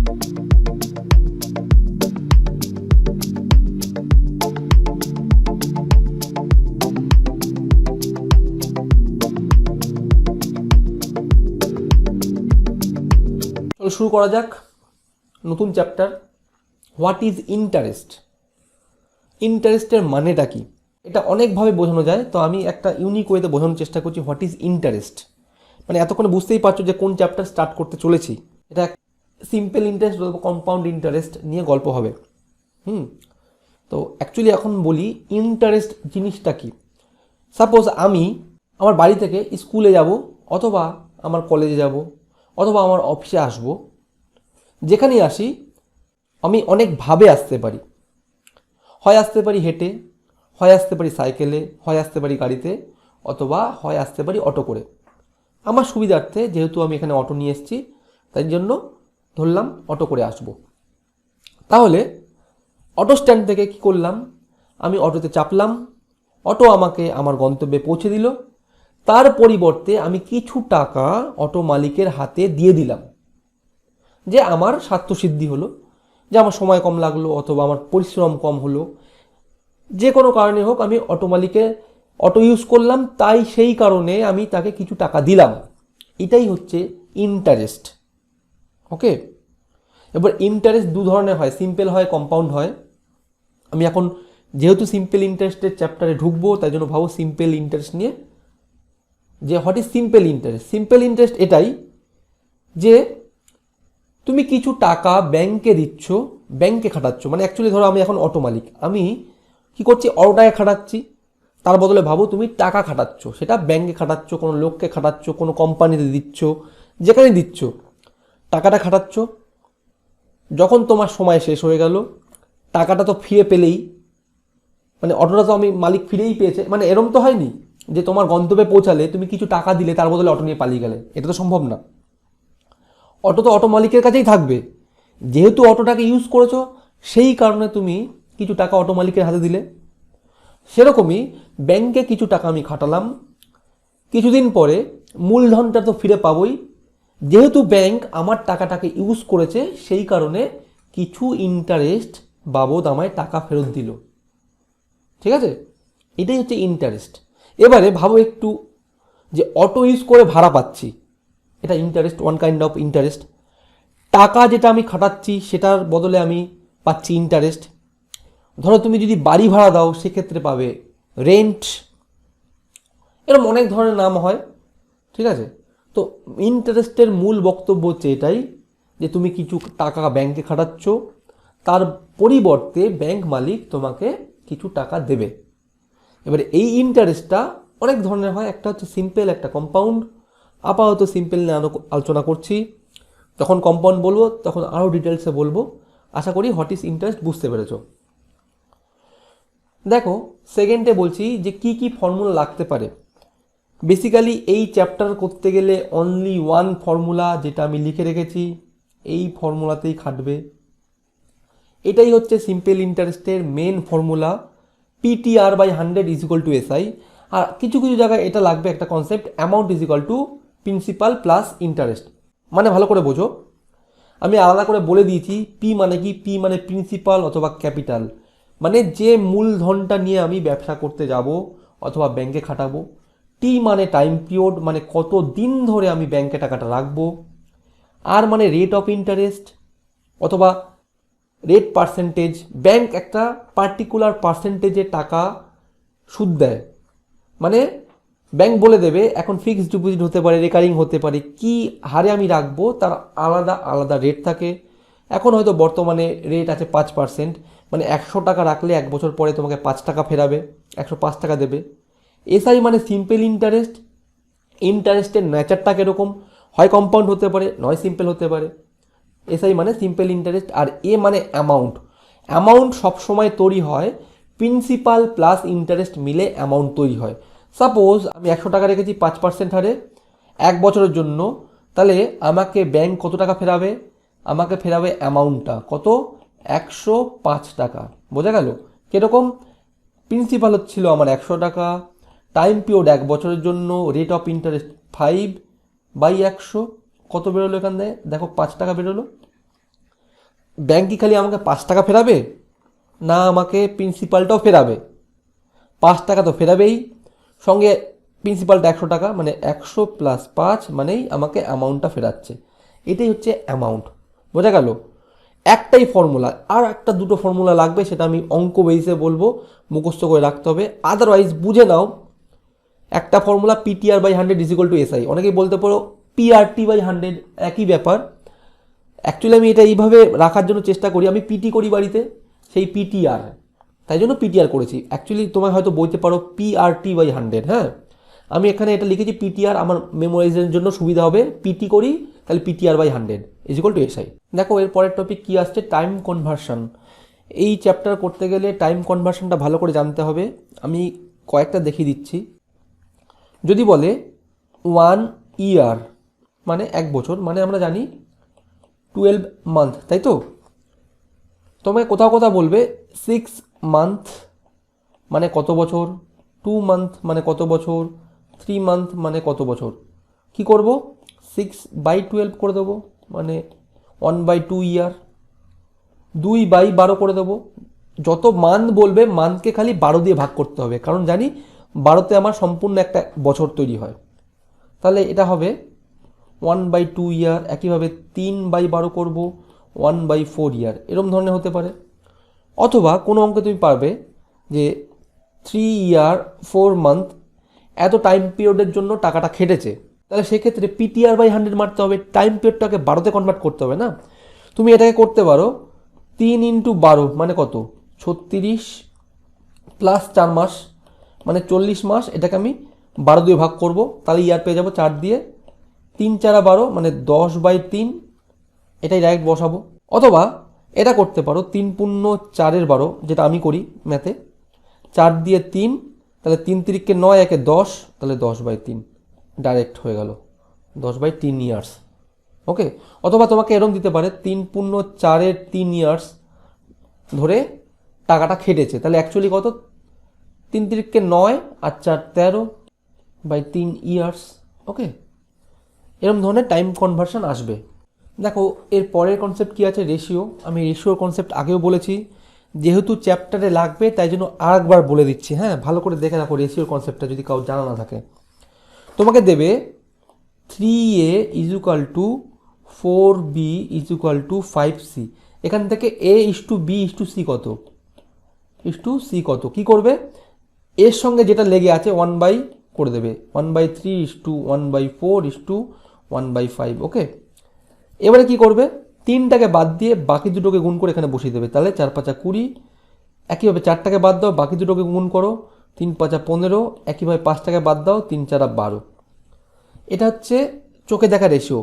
শুরু করা যাক নতুন চ্যাপ্টার, হোয়াট ইজ ইন্টারেস্ট। ইন্টারেস্টের মানেটা কি, এটা অনেকভাবে বোঝানো যায়, তো আমি একটা ইউনিক ওয়েতে বোঝানোর চেষ্টা করছি। হোয়াট ইজ ইন্টারেস্ট মানে এতক্ষণে বুঝতেই পারছো যে কোন চ্যাপ্টার স্টার্ট করতে চলেছি। এটা সিম্পল ইন্টারেস্ট অথবা কম্পাউন্ড ইন্টারেস্ট নিয়ে গল্প হবে। তো অ্যাকচুয়ালি এখন বলি ইন্টারেস্ট জিনিসটা কি। সাপোজ আমি আমার বাড়ি থেকে স্কুলে যাব, অথবা আমার কলেজে যাব, অথবা আমার অফিসে আসব, যেখানেই আসি আমি অনেকভাবে আসতে পারি। হয় আসতে পারি হেঁটে, হয় আসতে পারি সাইকেলে, হয় আসতে পারি গাড়িতে, অথবা হয় আসতে পারি অটো করে। আমার সুবিধার্থে যেহেতু আমি এখানে অটো নিয়ে এসেছি, তাই জন্য ধরলাম অটো করে আসব। তাহলে অটো স্ট্যান্ড থেকে কি করলাম, আমি অটোতে চাপলাম, অটো আমাকে আমার গন্তব্যে পৌঁছে দিল। তার পরিবর্তে আমি কিছু টাকা অটো মালিকের হাতে দিয়ে দিলাম, যে আমার স্বার্থসিদ্ধি হলো, যে আমার সময় কম লাগলো অথবা আমার পরিশ্রম কম হলো, যে কোনো কারণে হোক আমি অটো মালিকের অটো ইউজ করলাম, তাই সেই কারণে আমি তাকে কিছু টাকা দিলাম। এটাই হচ্ছে ইন্টারেস্ট। ওকে, এবার ইন্টারেস্ট দু ধরনের হয়, সিম্পল হয়, কম্পাউন্ড হয়। আমি এখন যেহেতু সিম্পল ইন্টারেস্টের চ্যাপ্টারে ঢুকবো, তাই জন্য ভাবো সিম্পল ইন্টারেস্ট নিয়ে, যে what is simple interest. Simple interest এটাই যে তুমি কিছু টাকা ব্যাংকে দিচ্ছ, ব্যাংকে খাটাচ্ছ। মানে অ্যাকচুয়ালি ধরো আমি এখন অটো মালিক, আমি কি করছি, অটোটাকে খাটাচ্ছি, তার বদলে ভাবো তুমি টাকা খাটাচ্ছ, সেটা ব্যাংকে খাটাচ্ছ, কোনো লোককে খাটাচ্ছ, কোনো কোম্পানিতে দিচ্ছ, যেখানে দিচ্ছ টাকাটা খাটাচ্ছ। যখন তোমার সময় শেষ হয়ে গেল, টাকাটা তো ফিরে পেলেই, মানে অটোটা তো আমি মালিক ফিরেই পেয়েছে, মানে এরম তো হয়নি যে তোমার গন্তব্যে পৌঁছালে তুমি কিছু টাকা দিলে তার বদলে অটো নিয়ে পালিয়ে গেলে, এটা তো সম্ভব না। অটো তো অটো মালিকের কাছেই থাকবে, যেহেতু অটোটাকে ইউজ করেছো সেই কারণে তুমি কিছু টাকা অটো মালিকের হাতে দিলে। সেরকমই ব্যাংকে কিছু টাকা আমি খাটালাম, কিছুদিন পরে মূলধনটা তো ফিরে পাবোই, যেহেতু ব্যাংক আমার টাকাটাকে ইউজ করেছে সেই কারণে কিছু ইন্টারেস্ট বাবদ আমায় টাকা ফেরত দিল। ঠিক আছে, এটাই হচ্ছে ইন্টারেস্ট। এবারে ভাবো একটু, যে অটো ইউজ করে ভাড়া পাচ্ছি, এটা interest, one kind of interest. টাকা যেটা আমি খাটাচ্ছি সেটার বদলে আমি পাচ্ছি ইন্টারেস্ট। ধরো তুমি যদি বাড়ি ভাড়া দাও সেক্ষেত্রে পাবে রেন্ট, এরকম অনেক ধরনের নাম হয়। ঠিক আছে, তো ইন্টারেস্টের মূল বক্তব্য হচ্ছে এটাই যে তুমি কিছু টাকা ব্যাংকে খাটাচ্ছ, তার পরিবর্তে ব্যাংক মালিক তোমাকে কিছু টাকা দেবে। এবারে এই ইন্টারেস্টটা অনেক ধরনের হয়, একটা হচ্ছে সিম্পল, একটা কম্পাউন্ড। আপাতত সিম্পল নিয়ে আরও আলোচনা করছি, যখন কম্পাউন্ড বলবো তখন আরও ডিটেলসে বলবো। আশা করি হোয়াট ইজ ইন্টারেস্ট বুঝতে পেরেছ। দেখো সেকেন্ডে বলছি যে কি কি ফর্মুলা লাগতে পারে। বেসিক্যালি এই চ্যাপ্টার করতে গেলে অনলি ওয়ান ফর্মুলা, যেটা আমি লিখে রেখেছি, এই ফর্মুলাতেই খাটবে। এটাই হচ্ছে সিম্পল ইন্টারেস্টের main formula, PTR/100 is equal to SI। আর কিছু কিছু জায়গায় এটা লাগবে একটা concept, amount is equal to principal plus interest. মানে ভালো করে বোঝো, আমি আলাদা করে বলে দিয়েছি পি মানে কি, পি মানে প্রিন্সিপাল অথবা ক্যাপিটাল, মানে যে মূলধনটা নিয়ে আমি ব্যবসা করতে যাব অথবা ব্যাংকে খাটাবো। টি মানে টাইম পিরিয়ড, মানে কত দিন ধরে আমি ব্যাংকে টাকাটা রাখবো। আর মানে রেট অফ ইন্টারেস্ট অথবা রেট পার্সেন্টেজ, ব্যাংক একটা পার্টিকুলার পার্সেন্টেজে টাকা সুদ দেয়, মানে ব্যাংক বলে দেবে এখন ফিক্সড ডিপোজিট হতে পারে, রেকারিং হতে পারে, কি হারে আমি রাখবো তার আলাদা আলাদা রেট থাকে। এখন হয়তো বর্তমানে রেট আছে 5%, মানে 100 টাকা রাখলে 1 বছর পরে তোমাকে 5 টাকা ফেরাবে, 105 টাকা দেবে। SI মানে সিম্পল ইন্টারেস্ট। ইন্টারেস্টের নেচারটা কীরকম, হয় কম্পাউন্ড হতে পারে, নয় সিম্পল হতে পারে। SI মানে সিম্পল ইন্টারেস্ট। আর এ মানে অ্যামাউন্ট। অ্যামাউন্ট সবসময় তৈরি হয় প্রিন্সিপাল প্লাস ইন্টারেস্ট মিলে অ্যামাউন্ট তৈরি হয়। সাপোজ আমি 100 টাকা রেখেছি 5% হারে 1 বছরের জন্য, তাহলে আমাকে ব্যাংক কত টাকা ফেরাবে, আমাকে ফেরাবে অ্যামাউন্টটা কত, 105 টাকা। বোঝা গেল কীরকম, প্রিন্সিপাল হচ্ছিল আমার 100 টাকা, টাইম পিরিয়ড 1 বছরের জন্য, রেট অফ ইন্টারেস্ট 5/100, কত বেরোলো এখান থেকে দেখো 5 টাকা বেরোলো। ব্যাংক কি খালি আমাকে 5 টাকা ফেরাবে, না আমাকে প্রিন্সিপালটাও ফেরাবে? 5 টাকা তো ফেরাবেই, সঙ্গে প্রিন্সিপালটা 100 টাকা, মানে 100 + 5 মানেই আমাকে অ্যামাউন্টটা ফেরাচ্ছে। এটাই হচ্ছে অ্যামাউন্ট। বোঝা গেল? একটাই ফর্মুলা, আর একটা দুটো ফর্মুলা লাগবে, সেটা আমি অঙ্ক বেসে বলবো, মুখস্থ করে রাখতে হবে। আদারওয়াইজ বুঝে নাও, একটা ফর্মুলা PTR/100 = SI। অনেকেই বলতে পারো PRT/100, একই ব্যাপার। অ্যাকচুয়ালি আমি এটা এইভাবে রাখার জন্য চেষ্টা করি, আমি পিটি করি বাড়িতে, সেই PTR, তাই জন্য PTR করেছি। অ্যাকচুয়ালি তোমার হয়তো বলতে পারো PRT/100, হ্যাঁ, আমি এখানে এটা লিখেছি PTR, আমার মেমোরাইজের জন্য সুবিধা হবে। পিটি করি তাহলে PTR/100 = SI। দেখো এর পরের টপিক কি আসছে, টাইম কনভার্সন। এই চ্যাপ্টার করতে গেলে টাইম কনভার্সনটা ভালো করে জানতে হবে। আমি কয়েকটা দেখিয়ে দিচ্ছি। যদি বলে 1 ইয়ার মানে 1 বছর, মানে আমরা জানি 12 মান্থ, তাই তো? তোমাকে কোথাও কোথাও বলবে 6 মান্থ মানে কত বছর, 2 মান্থ মানে কত বছর, 3 মান্থ মানে কত বছর। কি করব, 6/12 করে দেবো, মানে 1/2 ইয়ার। 2/12 করে দেবো। যত মান্থ বলবে, মান্থকে খালি 12 দিয়ে ভাগ করতে হবে, কারণ জানি 12তে আমার সম্পূর্ণ একটা বছর তৈরি হয়। তাহলে এটা হবে 1/2 ইয়ার। একইভাবে 3/12 করব, 1/4 ইয়ার, এরকম ধরনের হতে পারে। অথবা কোনো অঙ্কে তুমি পারবে যে 3 ইয়ার 4 মান্থ, এত টাইম পিরিয়ডের জন্য টাকাটা খেটেছে, তাহলে সেক্ষেত্রে PTR/100 মারতে হবে, টাইম পিরিয়ডটাকে 12তে কনভার্ট করতে হবে না। তুমি এটাকে করতে পারো 3 × 12 মানে কত, 36 + 4 মাস মানে 40 মাস। এটাকে আমি 12 দিয়ে ভাগ করব, তাহলে ইয়ার পেয়ে যাবো 4 দিয়ে। 3 × 4 = 12 মানে 10/3, এটাই ডাইরেক্ট বসাবো। অথবা এটা করতে পারো 3 × 4 = 12, যেটা আমি করি ম্যাথে। 4 দিয়ে 3, তাহলে 3 × 3 = 9, 1 × 10, তাহলে 10/3 ডাইরেক্ট হয়ে গেল, 10/3 ইয়ার্স। ওকে। অথবা তোমাকে এরকম দিতে পারে 3 × 4 = 3 ইয়ার্স ধরে টাকাটা খেটেছে, তাহলে অ্যাকচুয়ালি কত, 3 × 3 = 9 আর 4 13/3 ইয়ার্স। ওকে, এরকম ধরনের টাইম কনভার্সন আসবে। দেখো এর পরের কনসেপ্ট কি আছে, রেশিও। আমি রেশিওর কনসেপ্ট আগেও বলেছি, যেহেতু চ্যাপ্টারে লাগবে তাই জন্য আরেকবার বলে দিচ্ছি। হ্যাঁ, ভালো করে দেখে রাখো রেশিওর কনসেপ্টটা, যদি কাউ জানা না থাকে। তোমাকে দেবে 3A = 4B = 5C। এখান থেকে A/B/C কত, C কত, কি করবে, এর সঙ্গে যেটা লেগে আছে 1/ করে দেবে, 1/3 = 1/4 = 1/5। ওকে, এবারে কি করবে, 3টাকে বাদ দিয়ে বাকি দুটোকে গুণ করে এখানে বসিয়ে দেবে, তাহলে 4 × 5 = 20। একইভাবে 4টাকে বাদ দাও, বাকি দুটোকে গুণ করো, 3 × 5 = 15। একইভাবে 5টাকে বাদ দাও, 3 × 4 = 12। এটা হচ্ছে চোখে দেখা রেশিও।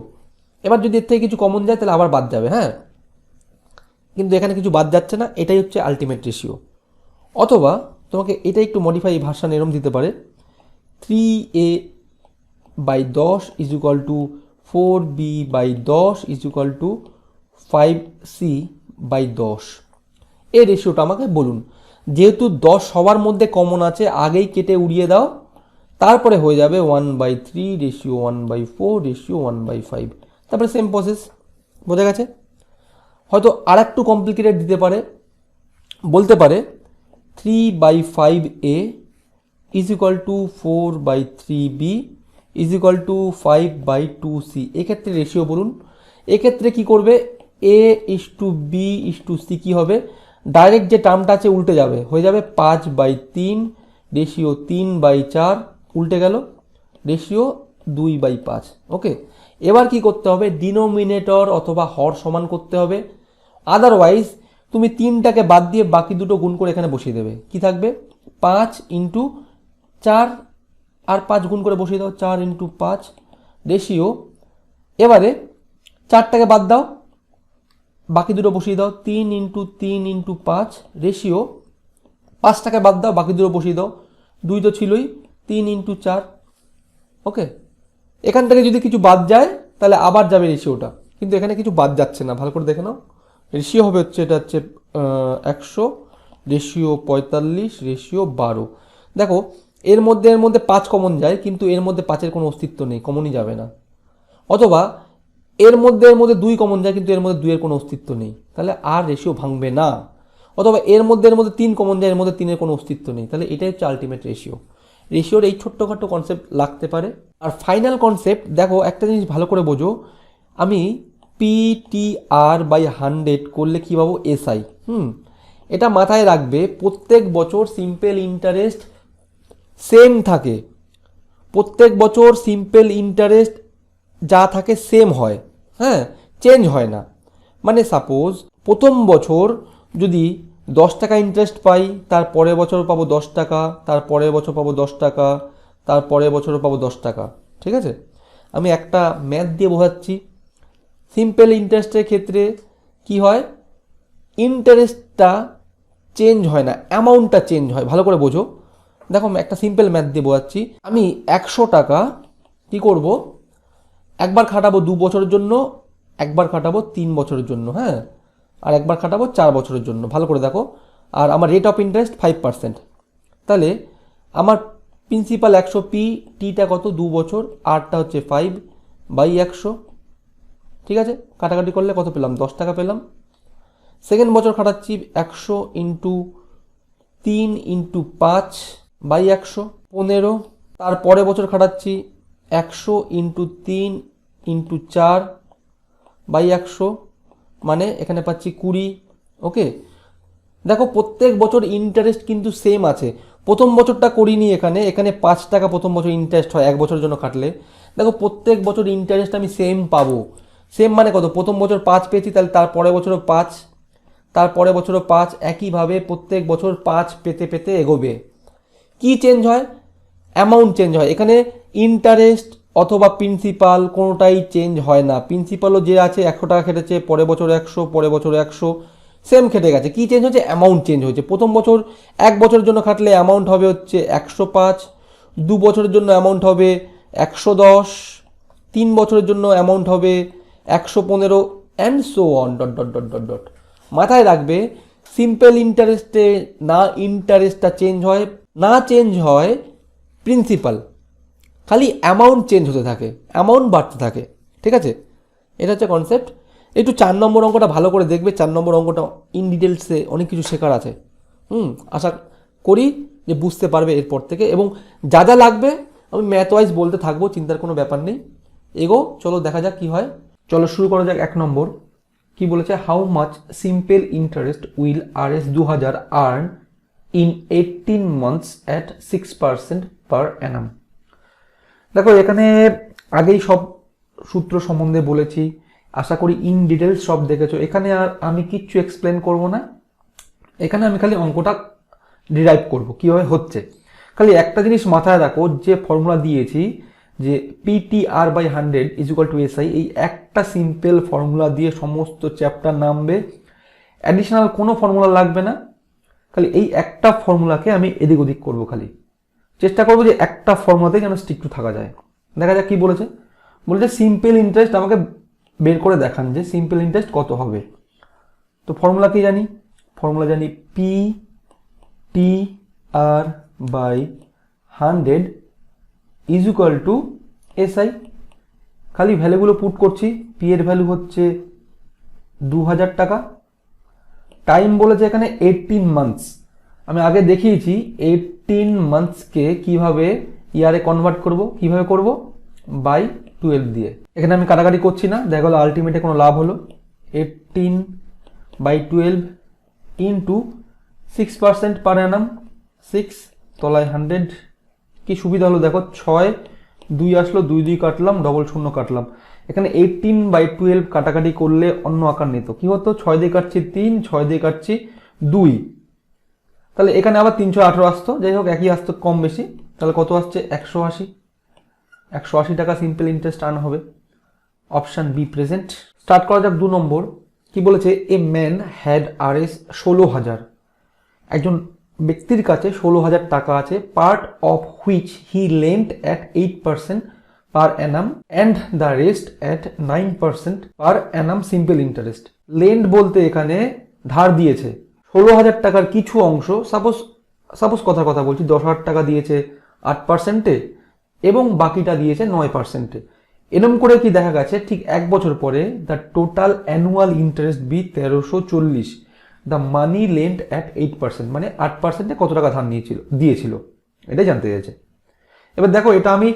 এবার যদি এর থেকে কিছু কমন যায় তাহলে আবার বাদ যাবে, হ্যাঁ, কিন্তু এখানে কিছু বাদ যাচ্ছে না, এটাই হচ্ছে আলটিমেট রেশিও। অথবা তোমাকে এটা একটু মডিফাই ভার্সন এরম দিতে পারে, 3A/10 = 4B/10 = 5C/10। এই রেশিওটা আমাকে বলুন। যেহেতু 10 সবার মধ্যে কমন আছে, আগেই কেটে উড়িয়ে দাও, তারপরে হয়ে যাবে 1/3 রেশিও 1/4 রেশিও 1/5। তারপরে সেম প্রসেস। বোঝা গেছে? হয়তো আর একটু কমপ্লিকেটেড দিতে পারে, বলতে পারে 3/5A = 4/3B = 5/2C। এক্ষেত্রে রেশিও বলুন। এক্ষেত্রে কি করবে, A/B/C কি হবে, ডাইরেক্ট যে টার্মটা আছে উল্টে যাবে, হয়ে যাবে 5/3 রেশিও 3/4, উল্টে গেল, রেশিও 2/5। ওকে, এবার কি করতে হবে, ডিনোমিনেটর অথবা হর সমান করতে হবে। আদারওয়াইজ তুমি 3টাকে বাদ দিয়ে বাকি দুটো গুণ করে এখানে বসিয়ে দেবে। কি থাকবে, 5 × 4 আর 5 গুণ করে বসিয়ে দাও, 4 × 5 রেশিও। এবারে 4টাকে বাদ দাও, বাকি দুটো বসিয়ে দাও, 3 × 3 × 5 রেশিও। 5টাকে বাদ দাও, বাকি দুটো বসিয়ে দাও, 2 তো ছিলই, 3 × 4। ওকে, এখান থেকে যদি কিছু বাদ যায় তাহলে আবার যাবে রেশিওটা, কিন্তু এখানে কিছু বাদ যাচ্ছে না, ভালো করে দেখে নাও। রেশিও হবে হচ্ছে, এটা হচ্ছে 100 রেশিও 45 রেশিও 12। দেখো এর মধ্যে 5 কমন যায়, কিন্তু এর মধ্যে 5-এর কোনো অস্তিত্ব নেই, কমনই যাবে না। অথবা এর মধ্যে দুই কমন যায়, কিন্তু এর মধ্যে দুইয়ের কোনো অস্তিত্ব নেই, তাহলে আর রেশিও ভাঙবে না। অথবা এর মধ্যে তিন কমন যায়, এর মধ্যে তিনের কোনো অস্তিত্ব নেই, তাহলে এটাই হচ্ছে আলটিমেট রেশিও। রেশিওর এই ছোট্টখাটো কনসেপ্ট লাগতে পারে। আর ফাইনাল কনসেপ্ট দেখো, একটা জিনিস ভালো করে বোঝো, আমি PTR/100 করলে কী পাবো? SI। এটা মাথায় রাখবে, প্রত্যেক বছর সিম্পল ইন্টারেস্ট সেম থাকে, প্রত্যেক বছর সিম্পল ইন্টারেস্ট যা থাকে সেম হয়, হ্যাঁ, চেঞ্জ হয় না। মানে সাপোজ প্রথম বছর যদি 10 টাকা ইন্টারেস্ট পাই, তার পরের বছর পাবো 10 টাকা, তার পরের বছর পাবো 10 টাকা, তার পরের বছরও পাবো 10 টাকা। ঠিক আছে, আমি একটা ম্যাথ দিয়ে বোঝাচ্ছি। সিম্পল ইন্টারেস্টের ক্ষেত্রে কি হয়? ইন্টারেস্টটা চেঞ্জ হয় না, অ্যামাউন্টটা চেঞ্জ হয়। ভালো করে বোঝো, দেখো একটা সিম্পল ম্যাথ দিয়ে বোঝাচ্ছি। আমি 100 টাকা কি করব? একবার খাটাবো 2 বছরের জন্য, একবার খাটাবো 3 বছরের জন্য, হ্যাঁ, আর একবার খাটাবো 4 বছরের জন্য। ভালো করে দেখো, আর আমার রেট অফ ইন্টারেস্ট 5%। তাহলে আমার প্রিন্সিপাল 100, টিটা কত? 2 বছর, আরটা হচ্ছে 5/100। ঠিক আছে, কাটাকাটি করলে কত পেলাম? 10 টাকা পেলাম। সেকেন্ড বছর খাটাচ্ছি 100 ইন্টু 3 ইন্টু 5/100, 15। তারপরে বছর খাটাচ্ছি 100 ইন্টু 3 ইন্টু 4/100, মানে এখানে পাচ্ছি 20। ওকে, দেখো প্রত্যেক বছর ইন্টারেস্ট কিন্তু সেম আছে। প্রথম বছরটা করিনি, এখানে 5 টাকা প্রথম বছর ইন্টারেস্ট হয় এক বছরের জন্য কাটলে। দেখো প্রত্যেক বছর ইন্টারেস্ট আমি সেম পাবো। সেম মানে কত? প্রথম বছর 5 পেয়েছি, তাহলে তারপরে বছরও 5, তারপরে বছরও 5, একইভাবে প্রত্যেক বছর 5 পেতে পেতে এগোবে। কি চেঞ্জ হয়? অ্যামাউন্ট চেঞ্জ হয়। এখানে ইন্টারেস্ট অথবা প্রিন্সিপাল কোনোটাই চেঞ্জ হয় না। প্রিন্সিপালও যে আছে 100 টাকা খেটেছে, পরের বছর 100, পরের বছর 100, সেম খেটে গেছে। কি চেঞ্জ হচ্ছে? অ্যামাউন্ট চেঞ্জ হয়েছে। প্রথম বছর 1 বছরের জন্য খাটলে অ্যামাউন্ট হবে হচ্ছে 105, 2 বছরের জন্য অ্যামাউন্ট হবে 110, 3 বছরের জন্য অ্যামাউন্ট হবে 115, and so on, dot dot dot dot dot. মাথায় রাখবে, সিম্পল ইন্টারেস্টে না ইন্টারেস্টটা চেঞ্জ হয়, না চেঞ্জ হয় প্রিন্সিপাল, খালি অ্যামাউন্ট চেঞ্জ হতে থাকে, অ্যামাউন্ট বাড়তে থাকে। ঠিক আছে, এটা হচ্ছে কনসেপ্ট। একটু 4 নম্বর অঙ্কটা ভালো করে দেখবে। 4 নম্বর অঙ্কটা ইন ডিটেলসে অনেক কিছু শেখার আছে। আশা করি যে বুঝতে পারবে এরপর থেকে, এবং যা যা লাগবে আমি ম্যাথ ওয়াইজ বলতে থাকবো, চিন্তার কোনো ব্যাপার নেই। চলো দেখা যাক কি হয়। চলো শুরু করা যাক। 1 নম্বর কি বলেছে? How much simple interest will RS 2000 earn in 18 months at 6% পার অ্যানাম। দেখো এখানে আগেই সব সূত্র সম্বন্ধে বলেছি, আশা করি ইন ডিটেলস সব দেখেছো। এখানে আর আমি কিচ্ছু এক্সপ্লেন করব না, এখানে আমি খালি অঙ্কটা ডিরাইভ করব কীভাবে হচ্ছে। খালি একটা জিনিস মাথায় রাখো, যে ফর্মুলা দিয়েছি যে PTR/100 = SI, এই একটা সিম্পল ফর্মুলা দিয়ে সমস্ত চ্যাপ্টার নামবে, অ্যাডিশনাল কোনো ফর্মুলা লাগবে না। খালি এই একটা ফর্মুলাকে আমি এদিক ওদিক করবো, খালি চেষ্টা করবো যে একটা ফর্মুলাতে যেন স্টিক টু থাকা যায়। দেখা যাক কি বলেছে। বলেছে সিম্পল ইন্টারেস্ট আমাকে বের করে দেখান যে সিম্পল ইন্টারেস্ট কত হবে। তো ফর্মুলা কি জানি? ফর্মুলা জানি PTR/100 = SI। খালি ভ্যালুগুলো পুট করছি। পি এর ভ্যালু হচ্ছে 2000 টাকা। টাইম বলেছে এখানে 18 মান্থস। আমি আগে দেখিয়েছি 18 মান্থসকে কিভাবে ইয়ারে কনভার্ট করব। কিভাবে করব? বাই 12 দিয়ে। এখানে আমি কাটাকাটি করছি না, দেখা গেলো আলটিমেটে কোনো লাভ হলো। 18/12 ইন্টু 6% পার অ্যানাম, 6 তলায় 100। কি সুবিধা হলো দেখো, 6 2 আসলো, 2 2 কাটলাম, ডবল শূন্য কাটলাম। এখানে 18/12 কাটাকাটি করলে অন্য আকার নিত। কি হতো? 6 দিয়ে কাটছি 3, 6 দিয়ে কাটছি 2, তাহলে এখানে আবার 318 আসতো। যাই হোক, একই আসতো, কম বেশি। তাহলে কত আসছে? 180 টাকা সিম্পল ইন্টারেস্ট আর্ন হবে। Option B present. স্টার্ট করা যাক 2 নম্বর। কি বলেছে? A man had RS 16,000। একজন ব্যক্তির কাছে 16,000 টাকা আছে, part of which he lent at 8% per Anam and the rest at 9% per Anam simple interest. Lent বলতে এখানে ধার দিয়েছে 16,000 টাকার কিছু অংশ, সাপোজ কথার কথা বলছি, 10,000 টাকা দিয়েছে 8%-এ এবং বাকিটা দিয়েছে 9%-এ। এরম করে কি দেখা গেছে ঠিক 1 বছর পরে the total annual interest be 1340, the money lend at 8%, মানে 8%-এ কত টাকা ধার দিয়েছিল এটাই জানতে চাইছে। এবার দেখো এটা আমি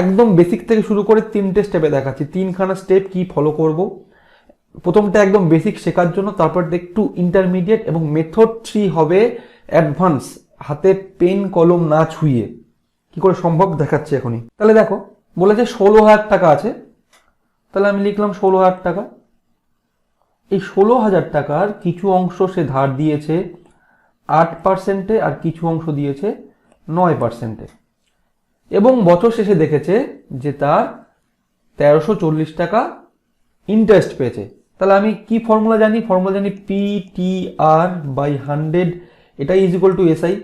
একদম বেসিক থেকে শুরু করে 3টে স্টেপে দেখাচ্ছি, 3খানা স্টেপ কি ফলো করব। প্রথমটা একদম বেসিক শেখার জন্য, তারপর একটু ইন্টারমিডিয়েট, এবং মেথড 3 হবে অ্যাডভান্স, হাতে পেন কলম না ছুঁয়ে কি করে সম্ভব দেখাচ্ছি এখনই। তাহলে দেখো বলেছে 16,000 টাকা আছে, তাহলে আমি লিখলাম 16,000 টাকা। এই 16,000 টাকার কিছু অংশ সে ধার দিয়েছে 8%-এ আর কিছু অংশ দিয়েছে 9%-এ, এবং বছর শেষে দেখেছে যে তার 1340 টাকা ইন্টারেস্ট পেয়েছে। তাহলে আমি কি ফর্মুলা জানি? PTR/100, এটা ইজ ইকুয়াল টু SI।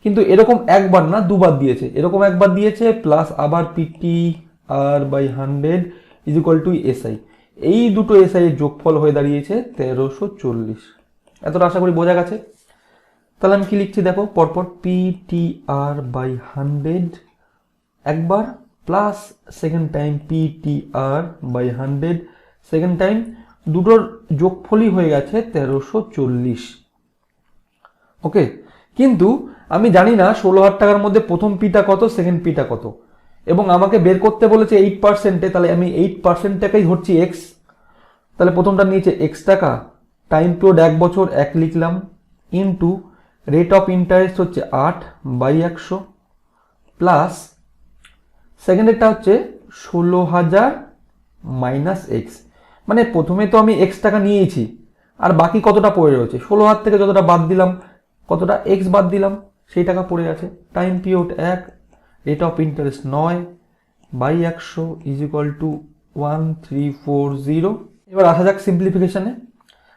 কিন্তু এরকম একবার না, দুবার দিয়েছে। এরকম একবার দিয়েছে প্লাস আবার PTR/100 is equal to SI। এই দুটো SI এর যোগফল হয়ে দাঁড়িয়েছে 1340। এতটা আশা করি বোঝা গেছে। তাহলে আমি কি লিখছি দেখো পরপর, PTR/100 একবার plus second time PTR/100 second time, দুটোর যোগফলই হয়ে গেছে 1340। ওকে, কিন্তু আমি জানি না 16,000 টাকার মধ্যে প্রথম পিটা কত, সেকেন্ড পিটা কত, এবং আমাকে বের করতে বলেছে 8%-এ। তাহলে আমি 8% টাকাই ধরছি x। তাহলে প্রথমটা নিয়েছে x টাকা, টাইম পিরিয়ড 1 বছর 1 লিখলাম, ইন্টু রেট অফ ইন্টারেস্ট হচ্ছে 8/100, প্লাস সেকেন্ডেরটা হচ্ছে 16,000 মাইনাস এক্স। মানে প্রথমে তো আমি x টাকা নিয়েছি, আর বাকি কতটা পড়ে রয়েছে, 16,000 থেকে যতটা বাদ দিলাম, কতটা x বাদ দিলাম, সেই টাকা পড়ে আছে। Time period 1, rate of interest 9/100 is equal two 1340। এবার আসা যাক সিম্পলিফিকেশনে।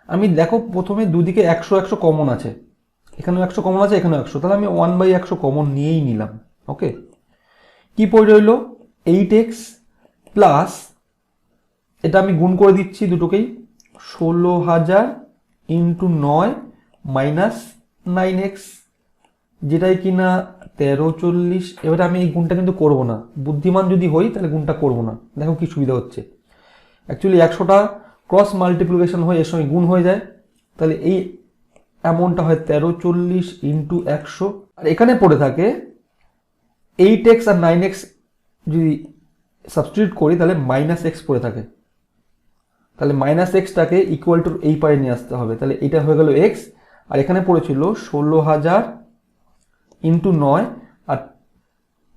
আমি দেখো প্রথমে দুদিকে 100 কমন আছে, এখানেও 100 কমন আছে, এখানেও 100, তাহলে আমি 1/100 কমন নিয়েই নিলাম। ওকে, কি পড়ে রইল 8x প্লাস, এটা আমি গুণ করে দিচ্ছি দুটোকেই, 16,000 ইন্টু 9 মাইনাস 9x, যেটাই কিনা 1340। এবারে আমি এই গুণটা কিন্তু করব না, বুদ্ধিমান যদি হই তাহলে গুণটা করব না। দেখো কি সুবিধা হচ্ছে, অ্যাকচুয়ালি 100টা ক্রস মাল্টিপ্লিকেশন হয়ে এর সঙ্গে গুণ হয়ে যায়, তাহলে এই অ্যামাউন্টটা হয় 1340 ইন্টু 100, আর এখানে পড়ে থাকে 8x আর 9x যদি সাবস্টিটিউট করি তাহলে মাইনাস এক্স পড়ে থাকে। তাহলে মাইনাস এক্সটাকে ইকুয়াল টু এই পারে নিয়ে আসতে হবে, তাহলে এটা হয়ে গেল এক্স, আর এখানে পড়েছিল 16,000 ইন্টু 9, আর